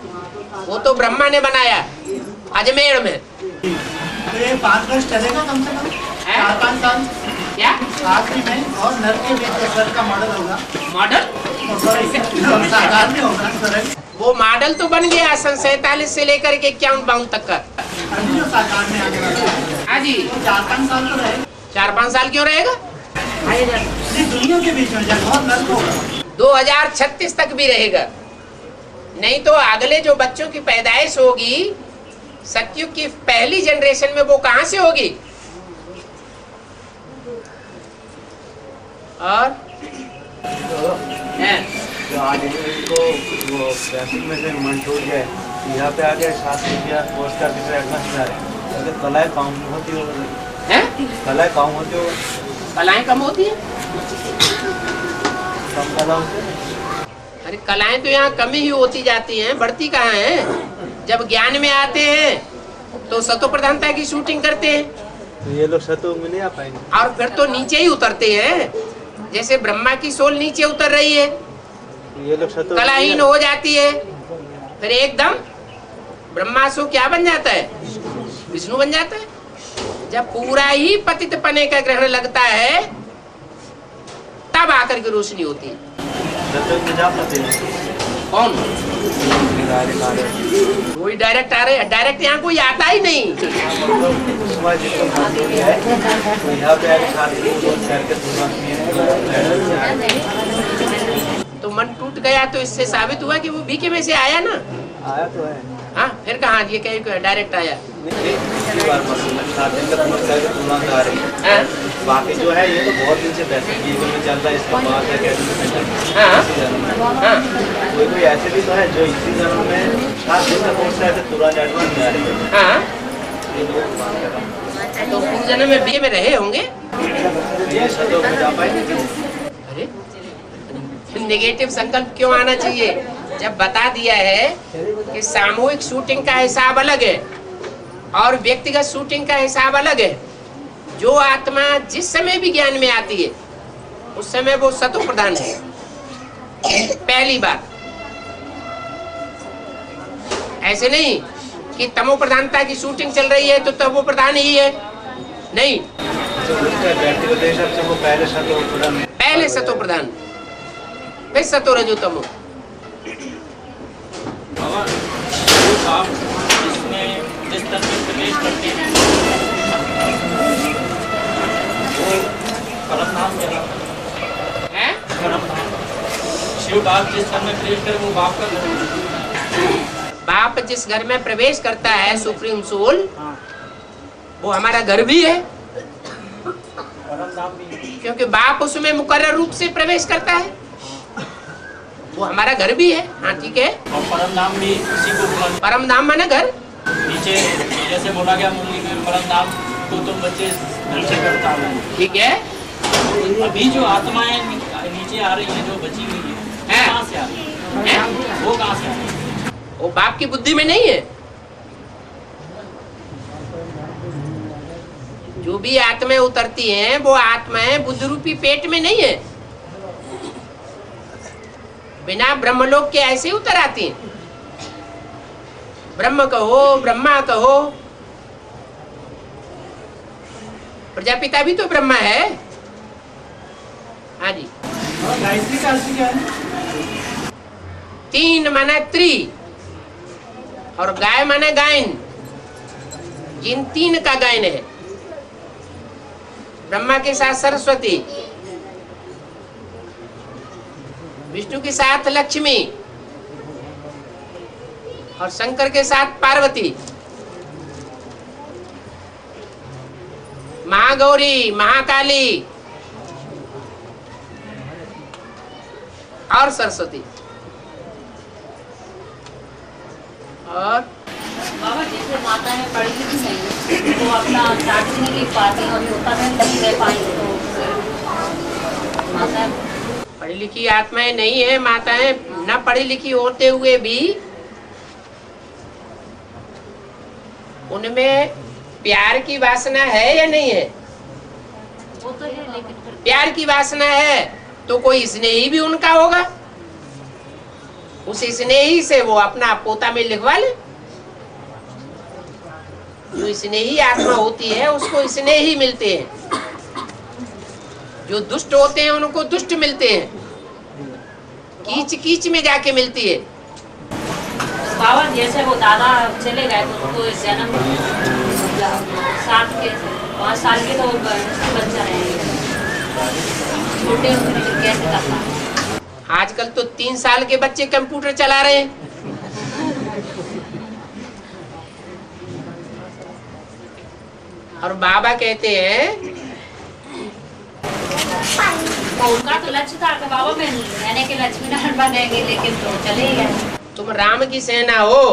वो तो ब्रह्मा ने बनाया अजमेर में। तो ये 5 वर्ष चलेगा कम से कम 4-5 साल क्या? आखिरी में, और नर के बीच स्वर्ग का मॉडल होगा। मॉडल साकार में होगा स्वर्ग। वो मॉडल तो बन गया सन 47 से लेकर के 51-52 तक का। अभी जो साकार में आने वाला है, हाँ जी, 4-5 साल तो रहेगा। 4-5 साल क्यों रहेगा? दुनिया के बीच में जब बहुत नर्क होगा 2036 तक भी रहेगा। नहीं तो अगले जो बच्चों की पैदाइश होगी सतयुग की पहली जनरेशन में, वो कहां से होगी? और जो आज इनको वो ट्रैफिक में से मन टूट जाए यहाँ पे आके 7 रुपया पोस्ट करके फिर एडवांस में आ रहे हैं। अगर कलाएं काम होती होगी, हैं? कलाएं काम होती होगी, कलाएं कम होती है? कम कला होती है। अरे कलाएं तो यहाँ कम ही होती जाती हैं, बढ़ती कहाँ है? जब ज्ञान में आते हैं तो सतो प्रधानता की शूटिंग करते हैं तो ये लोग सतो में नहीं आ पाएंगे। और फिर तो नीचे ही उतरते हैं। जैसे ब्रह्मा की सोल नीचे उतर रही है, ये लोग सतो कलाहीन हो जाती है, फिर एकदम ब्रह्मा सो क्या बन जाता है? विष्णु बन जाता है। जब पूरा ही पतित पने का ग्रहण लगता है तब आकर के रोशनी होती है। सतो में जा पाते हैं। कौन? कोई डायरेक्ट आ रहे, डायरेक्ट यहाँ कोई आता ही नहीं। तो यहाँ पे आके 7 रुपया तो मन टूट गया तो इससे साबित हुआ कि वो बीके में से आया ना। आया तो है। हाँ, फिर कहाँ ये कहीं डायरेक्ट आया? पिछली बार 7 दिन का तुरंत करके तुरंत आ रही है। हाँ? बाकी जो है ये तो बहुत दिन से पैसे की में चल रहा है, इसका बात है कैसे हाँ? हाँ? कोई ऐसे भी तो है जो इसी जन्म में 7 दिन का कोर्स है तुरंत एडवांस में आ रही है। हाँ? ये लोग बात कर रहा हूँ। तो पूर्व जन्म में बीके में रहे होंगे। ये सतो में जा पाएंगे। अरे नेगेटिव संकल्प क्यों आना चाहिए? जब बता दिया है कि सामूहिक शूटिंग का हिसाब अलग है और व्यक्तिगत शूटिंग का हिसाब अलग है। जो आत्मा जिस समय भी ज्ञान में आती है उस समय वो सतो प्रधान है। पहली बात, ऐसे नहीं कि तमो प्रधानता की शूटिंग चल रही है तो तमो प्रधान ही है, नहीं। वो पहले सतो प्रधान, फिर सतो रजो तमो। आप इसमें जिस तरह से प्रवेश करते हैं वो परम धाम है? परम धाम शिव बाप जिस घर में प्रवेश करे वो बाप का घर है। बाप जिस घर में प्रवेश करता है सुप्रीम सोल, हाँ, वो हमारा घर भी है, परम धाम भी। क्योंकि बाप उसमें मुकर्रर रूप से प्रवेश करता है, वो हमारा घर भी है। हाँ ठीक है। और परम धाम भी उसी को बोला। परम धाम माने घर। नीचे जैसे बोला गया मुरली में परम धाम को तुम बच्चे नीचे करता है। ठीक है। अभी जो आत्माएं नीचे आ रही हैं जो बची हुई है कहाँ से आ रही है? वो कहाँ से आ रही है? वो बाप की बुद्धि में नहीं है। जो भी आत्माएं उतरती हैं वो आत्माएं बुद्ध रूपी पेट में नहीं है। बिना ब्रह्मलोक के ऐसे उतर आती हैं। ब्रह्म कहो, ब्रह्मा कहो, प्रजापिता भी तो ब्रह्मा है। हाँ जी। गायत्री का अर्थ क्या है? 3 माना त्रि और गाय माने गायन। जिन 3 का गायन है। ब्रह्मा के साथ सरस्वती, विष्णु के साथ लक्ष्मी और शंकर के साथ पार्वती। महागौरी, महाकाली और सरस्वती। और बाबा जैसे माता ने पढ़ी लिखी नहीं वो अपना चार्ट नहीं लिख पाती और होता नहीं रह पाएंगे तो माता पढ़ी लिखी आत्माएं नहीं है, माताएं न पढ़ी लिखी होते हुए भी उनमें प्यार की वासना है या नहीं है? वो तो है लेकिन फिर प्यार की वासना है तो कोई स्नेही भी उनका होगा। उस स्नेही से वो अपना पोता में लिखवा ले। जो स्नेही आत्मा होती है उसको स्नेही मिलते हैं, जो दुष्ट होते हैं उनको दुष्ट मिलते हैं, कीच कीच में जाके मिलती है। बाबा जैसे वो दादा चले गए तो उनको इस जन्म 5 साल के तो बच्चा रहेंगे छोटे उनको कैसे करना। आजकल तो 3 साल के बच्चे कंप्यूटर चला रहे हैं। और बाबा कहते हैं तो उनका तो लक्ष्य था कि बाबा में रहने के लक्ष्मी नारायण बनेंगे लेकिन तो चले ही गए। तुम राम की सेना हो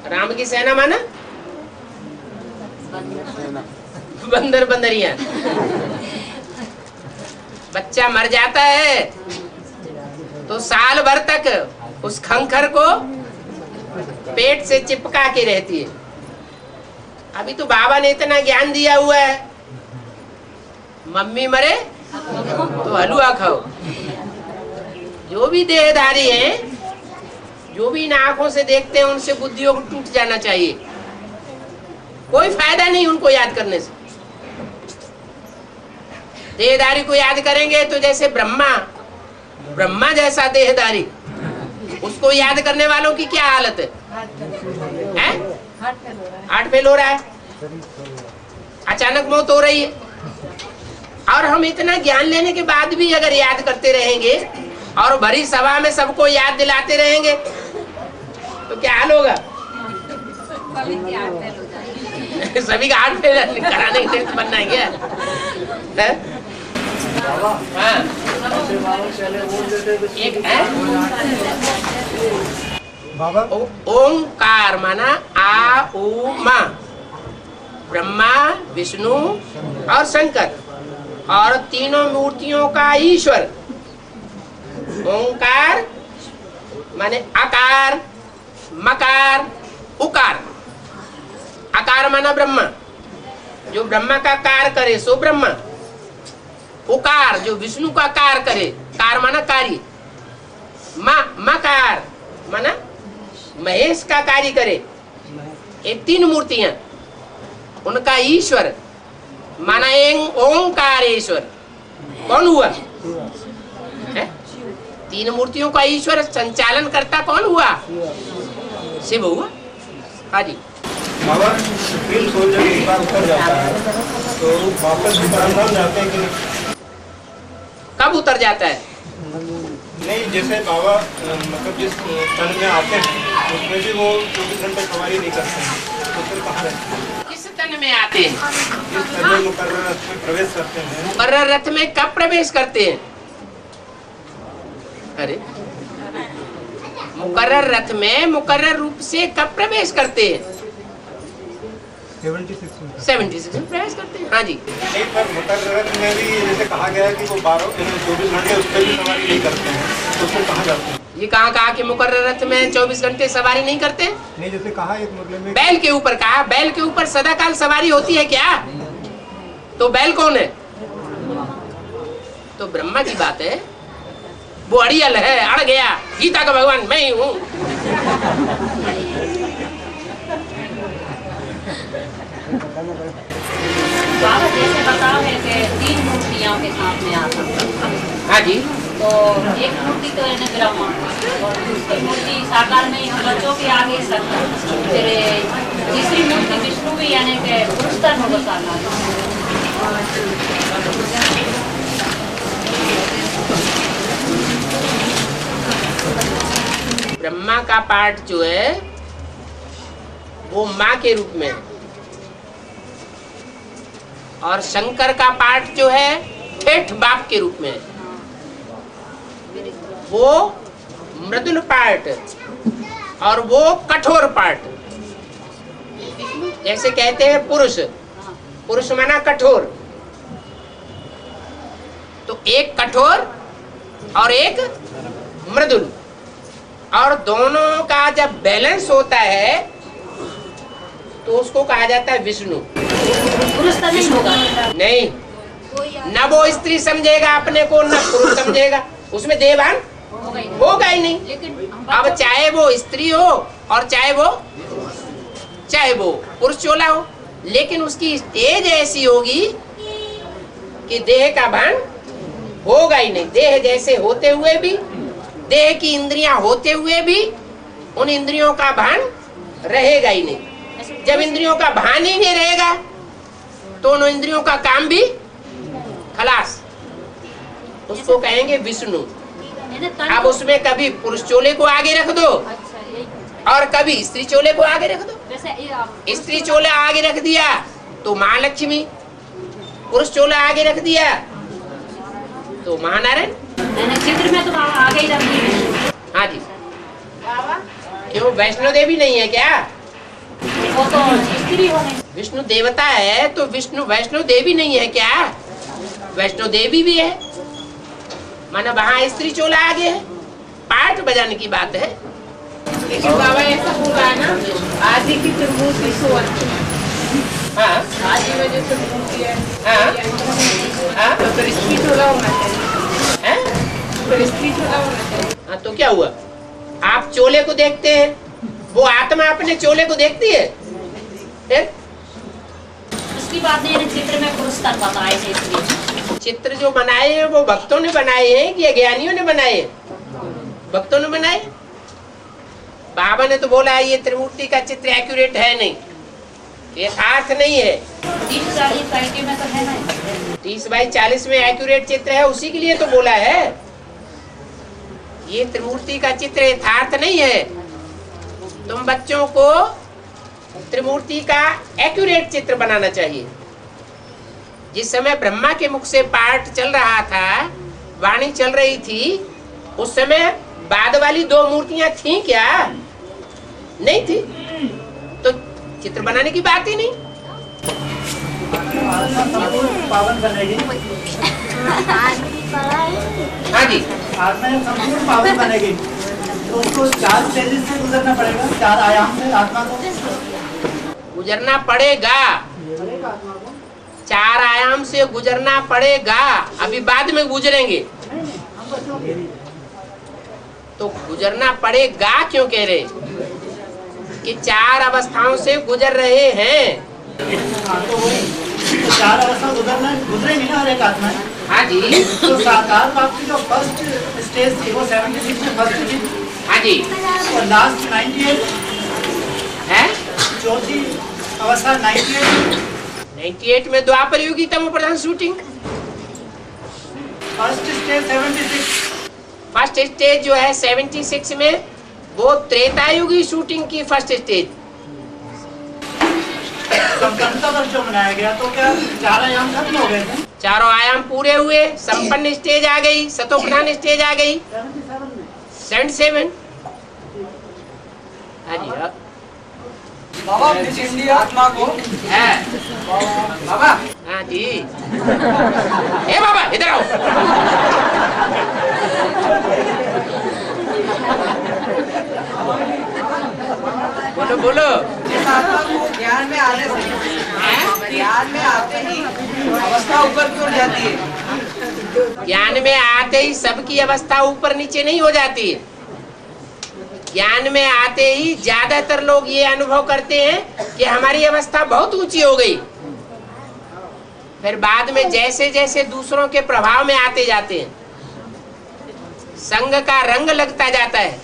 राम की सेना माना बंदर बंदरिया। बच्चा मर जाता है तो साल भर तक उस खंखर को पेट से चिपका के रहती है। अभी तो बाबा ने इतना ज्ञान दिया हुआ है, मम्मी मरे तो हलवा खाओ। जो भी देहधारी हैं, जो भी इन आंखों से देखते हैं, उनसे बुद्धियों को टूट जाना चाहिए। कोई फायदा नहीं उनको याद करने से। देहधारी को याद करेंगे तो जैसे ब्रह्मा जैसा देहधारी, उसको याद करने वालों की क्या हालत है? हार्ट फेल हो रहा है, अचानक मौत हो रही है। और हम इतना ज्ञान लेने के बाद भी अगर याद करते रहेंगे और भरी सभा में सबको याद दिलाते रहेंगे तो क्या हाल होगा? सभी का हार्ट फेल कराने के टेस्ट बनना है क्या? हाँ। एक है ओंकार माना आ उ मा, ब्रह्मा विष्णु और शंकर, और तीनों मूर्तियों का ईश्वर। ओंकार माने आकार, मकार, उकार। आकार माना ब्रह्मा, जो ब्रह्मा का कार करे सो ब्रह्मा। उकार जो विष्णु का कार करे, कार माना कार्य। मकार माना महेश का कार्य करे। ये तीन मूर्तियां, उनका ईश्वर माना ओंकारेश्वर। कौन हुआ? तीन मूर्तियों का ईश्वर संचालन करता कौन हुआ? शिव हुआ। हाँ जी। बाबा दिल सोच जब एक बार उतर जाता है तो वापस परमधाम जाते हैं कि नहीं? कब उतर जाता है? नहीं, जैसे बाबा मतलब जिस तन में आते हैं उसमें भी वो 24 घंटे सवारी नहीं करते हैं, तो फिर कहाँ रहते हैं? किस तन में आते हैं? जिस तन में मुकर्रर रथ में प्रवेश करते हैं। मुकर्रर रथ में कब प्रवेश करते हैं? अरे मुकर्रर रथ में मुकर्रर रूप से कब प्रवेश करते हैं? 76 में प्रवेश करते हैं। हाँ जी। नहीं, पर मुकर्रर रथ में भी जैसे कहा गया है कि वो 24 घंटे उस पर भी सवारी नहीं करते हैं, तो फिर कहाँ जाते हैं? ये कहा कि मुकर्रर रथ में 24 घंटे सवारी नहीं करते? नहीं, जैसे कहा एक मुरली में बैल के ऊपर कहा। बैल के ऊपर सदाकाल सवारी होती है क्या? तो बैल कौन है? तो ब्रह्मा की बात है। वो अड़ियल है, अड़ गया। गीता का भगवान मैं ही हूँ। बाबा जैसे बताओ है कि 3 मूर्तियों के साथ में आता है। हाँ जी। तो एक मूर्ति तो है ब्रह्मा, और दूसरी मूर्ति साकार में हम बच्चों के आगे शंकर, फिर तीसरी मूर्ति विष्णु भी यानी कि पुरुष तन होगा साकार। ब्रह्मा का पाठ जो है वो माँ के रूप में है, और शंकर का पाठ जो है ठेठ बाप के रूप में है। वो मृदुल पाठ और वो कठोर पाठ। जैसे कहते हैं पुरुष, पुरुष माना कठोर, तो एक कठोर और एक मृदुल, और दोनों का जब बैलेंस होता है तो उसको कहा जाता है विष्णु। पुरुष तो नहीं होगा? नहीं, न वो स्त्री समझेगा अपने को, न पुरुष समझेगा, उसमें देवान होगा ही नहीं। लेकिन अब चाहे वो स्त्री हो और चाहे वो पुरुष चोला हो, लेकिन उसकी स्टेज ऐसी होगी कि देह का भान होगा ही नहीं। देह जैसे होते हुए भी, देह की इंद्रियां होते हुए भी उन इंद्रियों का भान रहेगा ही नहीं। जब इंद्रियों का भान ही नहीं रहेगा तो उन इंद्रियों का काम भी खलास, उसको कहेंगे विष्णु। अब उसमें कभी पुरुष चोले को आगे रख दो और कभी स्त्री चोले को आगे रख दो। स्त्री चोला आगे रख दिया तो महालक्ष्मी, पुरुष चोला आगे रख दिया तो महानारायण। चित्र में तो आगे ही रखी है। हाँ जी। क्यों वैष्णो देवी नहीं है क्या? वो तो स्त्री होने। विष्णु देवता है तो विष्णु वैष्णो देवी नहीं है क्या? वैष्णो देवी भी है, माना वहाँ स्त्री चोला आगे है, पाठ बजाने की बात है। लेकिन बाबा ऐसा बोल रहा है ना, आदि की त्रिमूर्ति सोवंती। हाँ आदि में जो त्रिमूर्ति है, हाँ हाँ तो फिर स्त्री चोला होना चाहिए। हैं? फिर स्त्री चोला होना चाहिए। हाँ तो क्या हुआ? आप चोले को देखते हैं, वो आत्मा अपने चोले को देखती है। फिर उसकी बात नहीं, चित्र में पुरस्कार बताए थे इसलिए। चित्र जो बनाए हैं वो भक्तों ने बनाए हैं कि अज्ञानियों ने बनाए हैं? भक्तों ने बनाए। बाबा ने तो बोला ये त्रिमूर्ति का चित्र एक्यूरेट है नहीं, यथार्थ नहीं है। 30-40 पैके में तो है ना, 30x40 में एक्यूरेट चित्र है, उसी के लिए तो बोला है। ये त्रिमूर्ति का चित्र यथार्थ नहीं है। तुम बच्चों को त्रिमूर्ति का एक्यूरेट चित्र बनाना चाहिए। जिस समय ब्रह्मा के मुख से पाठ चल रहा था, वाणी चल रही थी, उस समय बाद वाली 2 मूर्तियां थी क्या? नहीं थी, तो चित्र बनाने की बात ही नहीं। पावन बनेगी। हाँ जी, आत्मा जब संपूर्ण पावन बनेगी तो उसको 4 स्टेजेस से गुजरना पड़ेगा, 4 आयाम से आत्मा को गुजरना पड़ेगा। 4 आयाम से गुजरना पड़ेगा, अभी बाद में गुजरेंगे। तो गुजरना पड़ेगा क्यों कह रहे कि 4 अवस्थाओं से गुजर रहे हैं। हाँ, तो वही तो 4 अवस्था गुजरेंगे ना हर एक आत्मा। हाँ जी, तो साकार बाप की जो फर्स्ट स्टेज थी वो 76 में फर्स्ट थी, हाँ जी, और लास्ट 98 है। चौथी अवस्था 98 में द्वापर युगी तमो प्रधान shooting. First stage 76। First stage जो है 76 में, वो त्रेता युगी शूटिंग की फर्स्ट स्टेज। संपन्नता वर्ष जो मनाया गया तो क्या 4 आयाम खत्म हो गए थे? 4 आयाम पूरे हुए, संपन्न स्टेज आ गई, सतो प्रधान स्टेज आ गई 77। हाँ जी, हाँ। बाबा मिस इंडिया आत्मा को है बाबा। हाँ जी। ए बाबा इधर आओ। बोलो बोलो। इस आत्मा को ज्ञान में आने से, ज्ञान में आते ही अवस्था ऊपर की ओर जाती है। ज्ञान में आते ही सबकी अवस्था ऊपर नीचे नहीं हो जाती है। ज्ञान में आते ही ज्यादातर लोग ये अनुभव करते हैं कि हमारी अवस्था बहुत ऊंची हो गई। फिर बाद में जैसे जैसे दूसरों के प्रभाव में आते जाते हैं, संग का रंग लगता जाता है।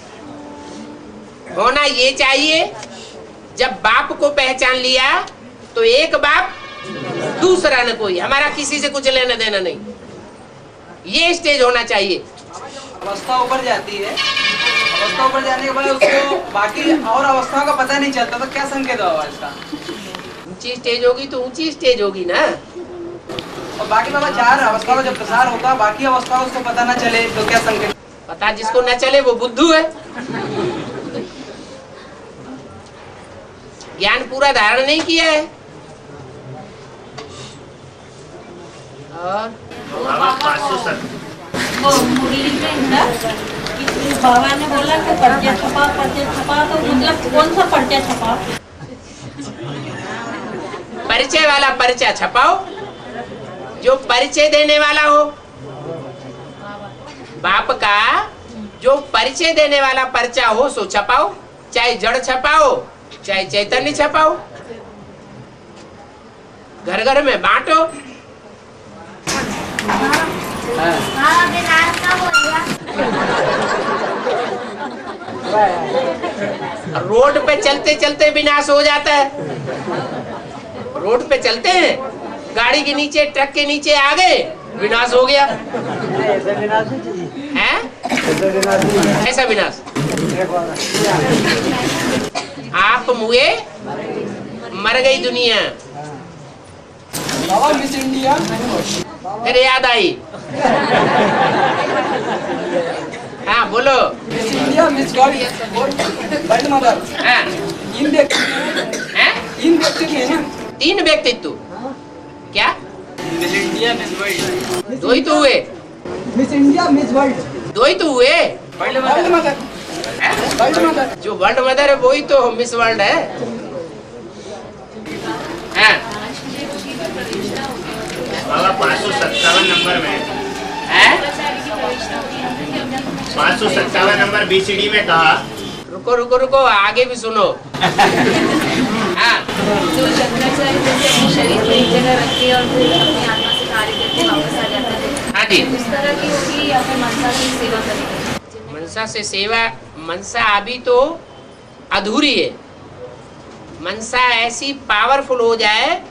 होना ये चाहिए, जब बाप को पहचान लिया तो एक बाप दूसरा न कोई, हमारा किसी से कुछ लेना देना नहीं, ये स्टेज होना चाहिए। अवस्था ऊपर जाती है, अवस्था ऊपर जाने के बाद उसको बाकी और अवस्थाओं का पता नहीं चलता, तो क्या संकेत होगा इसका? ऊंची स्टेज होगी तो ऊंची स्टेज होगी ना। और बाकी बाबा 4 अवस्थाओं का जब प्रसार होगा, बाकी अवस्थाओं उसको पता न चले तो क्या संकेत? पता जिसको न चले वो बुद्धू है। ज्ञान पूरा धारण नहीं किया है। और वो मुरली में ना कि बाबा ने बोला कि पर्चा छपा तो मतलब कौन सा पर्चा छपा? परिचय वाला पर्चा छपाओ, जो परिचय देने वाला हो। बाप का जो परिचय देने वाला पर्चा हो सो छपाओ, चाहे जड़ छपाओ चाहे चैतन्य छपाओ, घर घर में बांटो। रोड पे चलते चलते विनाश हो जाता है। रोड पे चलते हैं, गाड़ी के नीचे ट्रक के नीचे आ गए, विनाश हो गया। है ऐसा विनाश। आप मुए मर गई दुनिया। बाबा मिस इंडिया फिर याद आई। हाँ बोलो। Miss India, miss God, world mother, हाँ इन हैं? तीन व्यक्तित्व है ना। 3 व्यक्तित्व क्या? Miss India, miss world. 2 ही तो हुए, मिस इंडिया, मिस वर्ल्ड, 2 ही तो हुए। World world mother, world mother. जो वर्ल्ड मदर है वही तो मिस वर्ल्ड है। हाँ। बाबा 557 नंबर में, हैं? 557 नंबर BCD में कहा, रुको रुको रुको, आगे भी सुनो। हाँ। जो शंकराचार्य जैसे अपने शरीर को एक जगह रख के और फिर अपनी आत्मा से कार्य करके वापस आ जाता है, हाँ जी। उस तरह की होगी या फिर मनसा की सेवा करेंगे? मनसा से सेवा, मनसा अभी तो अधूरी है। मनसा ऐसी पावरफुल हो जाए,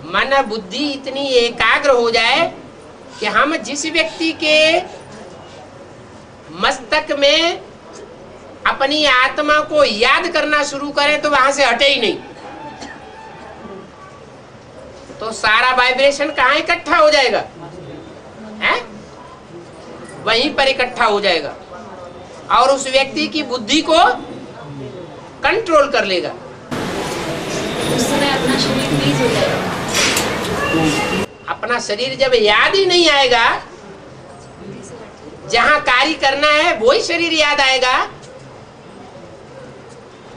मन बुद्धि इतनी एकाग्र हो जाए कि हम जिस व्यक्ति के मस्तक में अपनी आत्मा को याद करना शुरू करें तो वहां से हटे ही नहीं, तो सारा वाइब्रेशन कहाँ इकट्ठा हो जाएगा? हैं? वहीं पर इकट्ठा हो जाएगा और उस व्यक्ति की बुद्धि को कंट्रोल कर लेगा। उस समय अपना शरीर फ्रीज हो जाएगा। अपना शरीर जब याद ही नहीं आएगा, जहां कार्य करना है वही शरीर याद आएगा,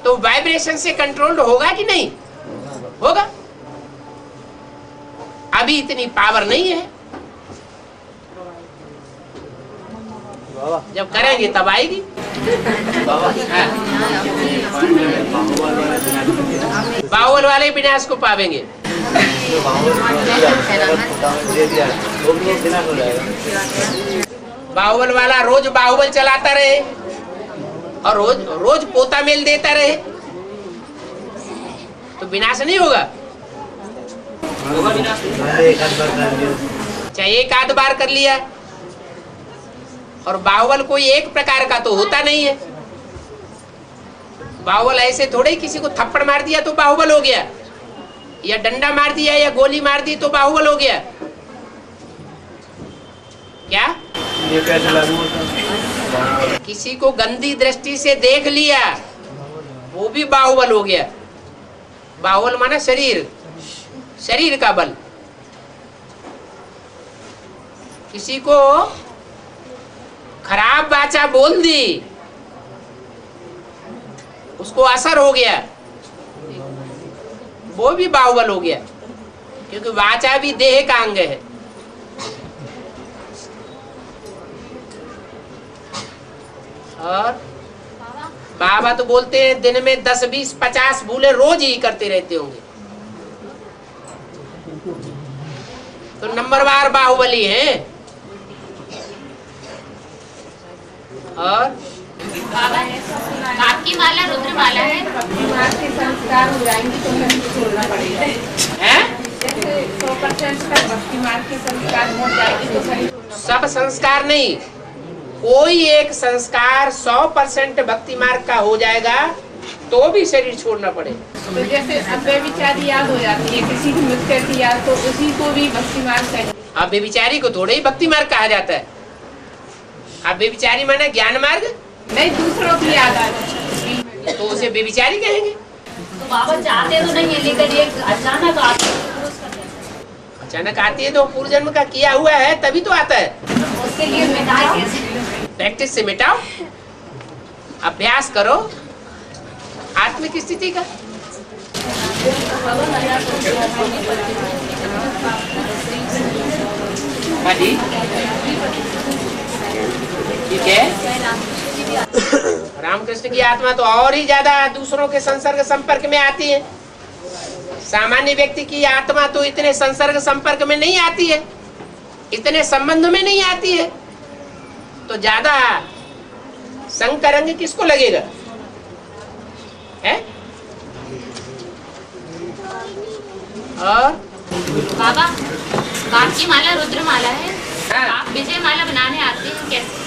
तो वाइब्रेशन से कंट्रोल होगा कि नहीं होगा? अभी इतनी पावर नहीं है, जब करेंगे तब आएगी। बाहुबल वाले विनाश को पावेंगे। बाहुबल वाला रोज बाहुबल चलाता रहे और रोज रोज पोता मेल देता रहे तो विनाश नहीं होगा। चाहे एक आध बार कर लिया, और बाहुबल कोई एक प्रकार का तो होता नहीं है। बाहुबल ऐसे थोड़े ही किसी को थप्पड़ मार दिया तो बाहुबल हो गया, या डंडा मार दिया या गोली मार दी तो बाहुबल हो गया। क्या ये कैसे लागू होता है? किसी को गंदी दृष्टि से देख लिया वो भी बाहुबल हो गया। बाहुबल माना शरीर, शरीर का बल। किसी को खराब वाचा बोल दी, उसको असर हो गया, वो भी बाहुबल हो गया, क्योंकि वाचा भी देह का अंग है। और बाबा तो बोलते हैं दिन में 10, 20, 50 भूले रोज ही करते रहते होंगे, तो नंबरवार बाहुबली हैं। और आपकी माला रुद्र माला है। के संस्कार हो जाएंगे तो हमें छोड़ना पड़ेगा। हैं? जैसे 100% का भक्ति मार्ग के संस्कार हो जाएंगे तो शरीर सब संस्कार नहीं, कोई एक संस्कार 100% भक्ति मार्ग का हो जाएगा तो भी शरीर छोड़ना पड़ेगा। तो जैसे अब बेविचारी याद हो जाती है, किसी की मृत्यु की याद, तो उसी को भी भक्ति मार्ग चाहिए। अब बेविचारी को थोड़े ही भक्ति मार्ग कहा जाता है। अब बेविचारी माना ज्ञान मार्ग, नहीं दूसरों की याद आ जाती तो उसे बेविचारी कहेंगे। तो बाबा चाहते तो नहीं है, लेकिन ये अचानक आते हैं, अचानक आती है तो पूर्व जन्म का किया हुआ है तभी तो आता है। उसके लिए मिटाए कैसे? प्रैक्टिस से मिटाओ, अभ्यास करो आत्मिक स्थिति का। हाँ जी, ठीक है। रामकृष्ण की आत्मा तो और ही ज्यादा दूसरों के संसर्ग संपर्क में आती है। सामान्य व्यक्ति की आत्मा तो इतने संसर्ग संपर्क में नहीं आती है, इतने संबंध में नहीं आती है, तो ज्यादा संग का रंग किसको लगेगा? है? और बाबा आपकी माला रुद्र माला है, हाँ। आप विजय माला बनाने आते हैं कैसे?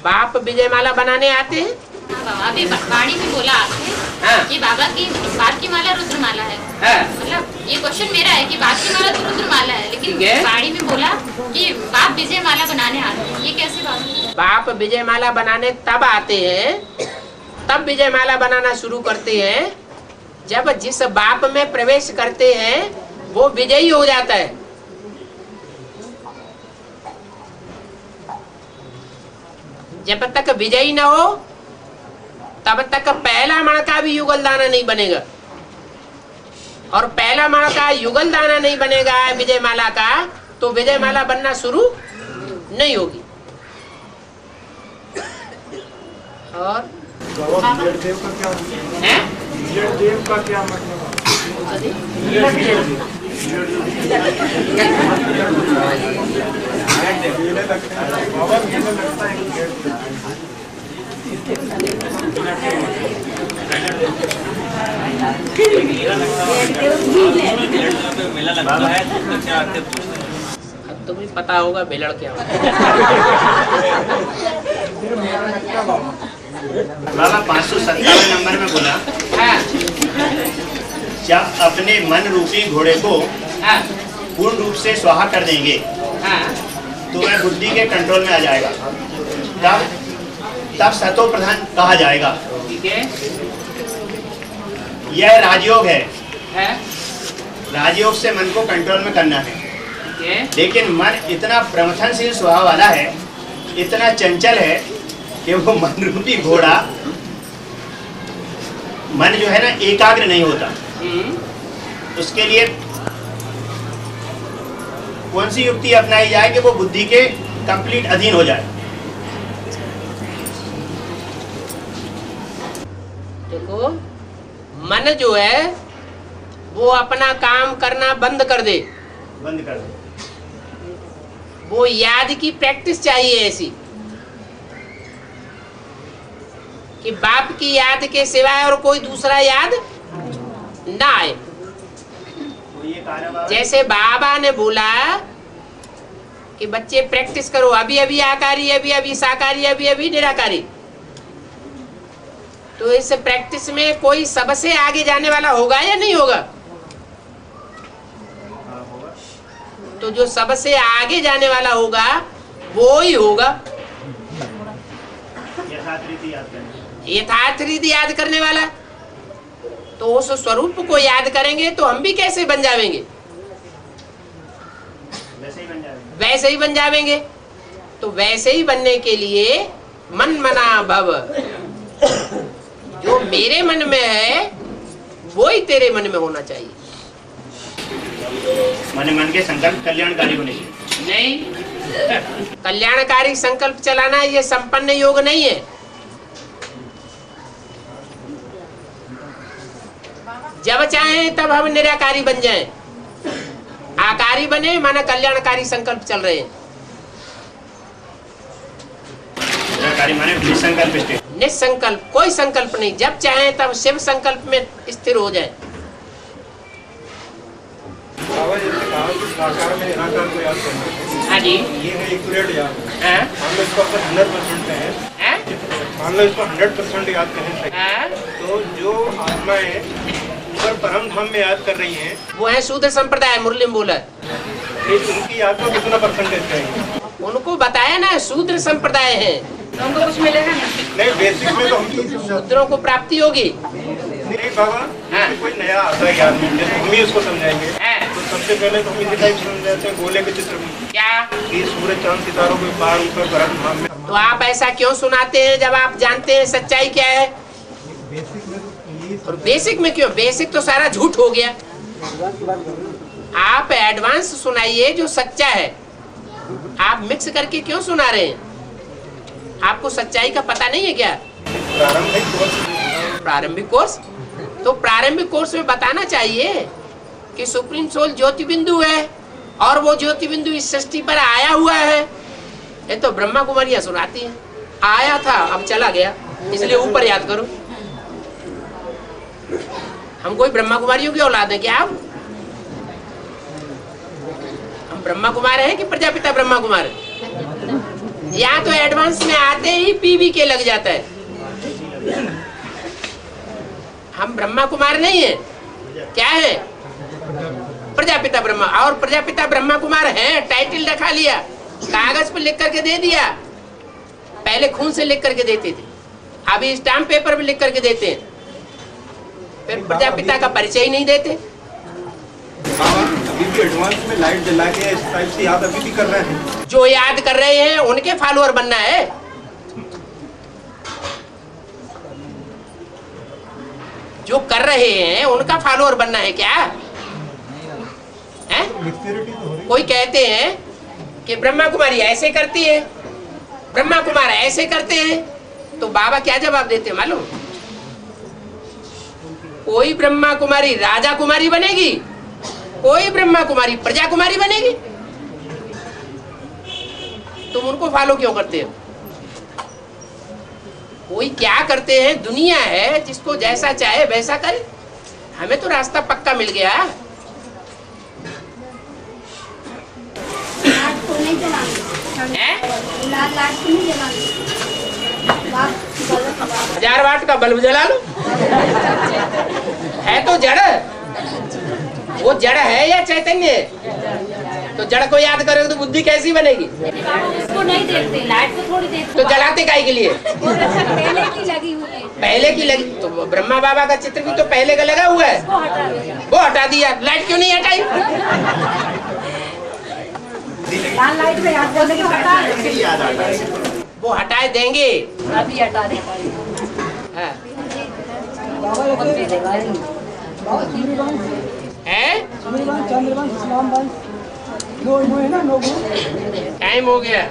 बाप विजय माला बनाने आते हैं। हाँ बाबा, अभी वाणी में बोला आपने हाँ। कि बाबा की बाप की माला रुद्र माला है। हाँ। मतलब ये क्वेश्चन मेरा है कि बाप की माला तो रुद्र माला है, लेकिन ठीक है। वाणी में बोला कि बाप विजय माला बनाने आते हैं, ये कैसे बात है? बाप विजय माला बनाने तब आते हैं, तब विजय माला बनाना शुरू करते हैं जब जिस बाप में प्रवेश करते हैं वो विजयी हो जाता है। जब तक विजयी न हो तब तक पहला मण का भी युगल दाना नहीं बनेगा, और पहला मण का युगल दाना नहीं बनेगा विजय माला का, तो विजय माला बनना शुरू नहीं होगी। और देव का क्या है देव का क्या मतलब बाबा मेला लगता है मेला लगता है तो क्या आते अब तुम्हें पता होगा बेलड़ क्या होगा। बाबा 557 नंबर में बोला, हाँ, जब अपने मन रूपी घोड़े को हाँ, पूर्ण रूप से स्वाहा कर देंगे हाँ, तो वह बुद्धि के कंट्रोल में आ जाएगा, तब सतो प्रधान कहा जाएगा। ठीक है, यह राजयोग है। है, राजयोग से मन को कंट्रोल में करना है, ठीक है, लेकिन मन इतना प्रमथनशील स्वभाव वाला है, इतना चंचल है कि वो मन रूपी घोड़ा, मन जो है ना एकाग्र नहीं होता। उसके लिए कौन सी युक्ति अपनाई जाए कि वो बुद्धि के कंप्लीट अधीन हो जाए? देखो मन जो है वो अपना काम करना बंद कर दे, बंद कर दे। वो याद की प्रैक्टिस चाहिए ऐसी कि बाप की याद के सिवाय और कोई दूसरा याद ना आए। तो ये कार्य बाबा, जैसे बाबा ने बोला कि बच्चे प्रैक्टिस करो, अभी अभी आकारी, अभी अभी साकारी, अभी अभी निराकारी, तो इस प्रैक्टिस में कोई सबसे आगे जाने वाला होगा या नहीं होगा? तो जो सबसे आगे जाने वाला होगा वो ही होगा यथार्थ रीति याद करना। यथार्थ रीति याद करने वाला। तो उस स्वरूप को याद करेंगे तो हम भी कैसे बन जाएंगे? वैसे ही बन जाएगा। वैसे ही बन जाएंगे। तो वैसे ही बनने के लिए मन मना भव, जो मेरे मन में है वो ही तेरे मन में होना चाहिए। मन के संकल्प कल्याणकारी होने चाहिए। नहीं, कल्याणकारी संकल्प चलाना ये संपन्न योग नहीं है। जब चाहे तब हम निराकारी बन जाएं, आकारी बने माना कल्याणकारी संकल्प चल रहे हैं। निराकारी माने निसंकल्प स्टेट। निसंकल्प, कोई संकल्प नहीं, जब चाहे तब शिव संकल्प में स्थिर हो जाए। बाबा जैसे कहा कि साकार में निराकार को याद करना, हाँ जी, ये है एक्यूरेट याद। हाँ, मान लो इसको अपन 100% है, हाँ, मान लो इसको 100% याद करें, हाँ, तो जो आत्माएं ऊपर परम धाम में याद कर रही हैं, वो है शूद्र संप्रदाय। मुरली में बोला, उनकी याद को कितना परसेंटेज चाहिए? उनको बताया ना शूद्र संप्रदाय है, तो उनको कुछ मिलेगा ना? नहीं, बेसिक में तो हम शूद्रों को प्राप्ति होगी। नहीं बाबा, जैसे कोई नया आता है ज्ञान में, जैसे हम ही उसको समझाएंगे, तो सबसे पहले तो हम इसी टाइप समझाते हैं गोले के चित्र में क्या कि सूरज चांद सितारों के पार ऊपर परम धाम में। तो आप ऐसा क्यों सुनाते हैं जब आप जानते हैं सच्चाई क्या है? और बेसिक में क्यों? बेसिक तो सारा झूठ हो गया। आप एडवांस सुनाइए जो सच्चा है। आप मिक्स करके क्यों सुना रहे हैं? आपको सच्चाई का पता नहीं है क्या? प्रारंभिक कोर्स, तो प्रारंभिक कोर्स में बताना चाहिए कि सुप्रीम सोल ज्योति बिंदु है और वो ज्योति बिंदु इस सृष्टि पर आया हुआ है। ये तो ब्रह्मा कुमारियां सुनाती हैं, आया था अब चला गया, इसलिए ऊपर याद करो। हम कोई ब्रह्मा कुमारियों की औलाद है क्या? आप हम ब्रह्मा कुमार हैं कि प्रजापिता ब्रह्मा कुमार है? या तो एडवांस में आते ही पीवी के लग जाता है। हम ब्रह्मा कुमार नहीं है, क्या है? प्रजापिता ब्रह्मा। और प्रजापिता ब्रह्मा कुमार है, टाइटल रखा लिया, कागज पर लिख करके दे दिया। पहले खून से लिख करके देते थे, अभी स्टाम्प पेपर में लिख करके देते हैं। फिर प्रजापिता का परिचय ही नहीं देते। बाबा अभी भी एडवांस में लाइट जला के इस टाइप से याद अभी भी कर रहे हैं। जो याद कर रहे हैं उनके फॉलोअर बनना है। जो कर रहे हैं उनका फॉलोअर बनना है क्या है? कोई कहते हैं कि ब्रह्मा कुमारी ऐसे करती है, ब्रह्मा कुमार ऐसे करते हैं, तो बाबा क्या जवाब देते हैं मालूम? कोई ब्रह्मा कुमारी राजा कुमारी बनेगी, कोई ब्रह्मा कुमारी प्रजा कुमारी बनेगी। तुम उनको फॉलो क्यों करते हो? कोई क्या करते हैं, दुनिया है जिसको जैसा चाहे वैसा करे। हमें तो रास्ता पक्का मिल गया। हजार वाट का बल्ब जला लो। है तो जड़, वो जड़ है या चैतन्य? तो जड़ को याद करोगे तो बुद्धि कैसी बनेगी? उसको नहीं देखते, लाइट को थोड़ी देखते। तो जलाते काहे के लिए? पहले की लगी हुई है। पहले की लगी तो ब्रह्मा बाबा का चित्र भी तो पहले का लगा हुआ है, वो हटा दिया। लाइट क्यों नहीं हटाई? लाल लाइट में याद करने की हटा है। याद आता है। वो हटाए देंगे। अभी हटा दे। हाँ। है? टाइम हो गया।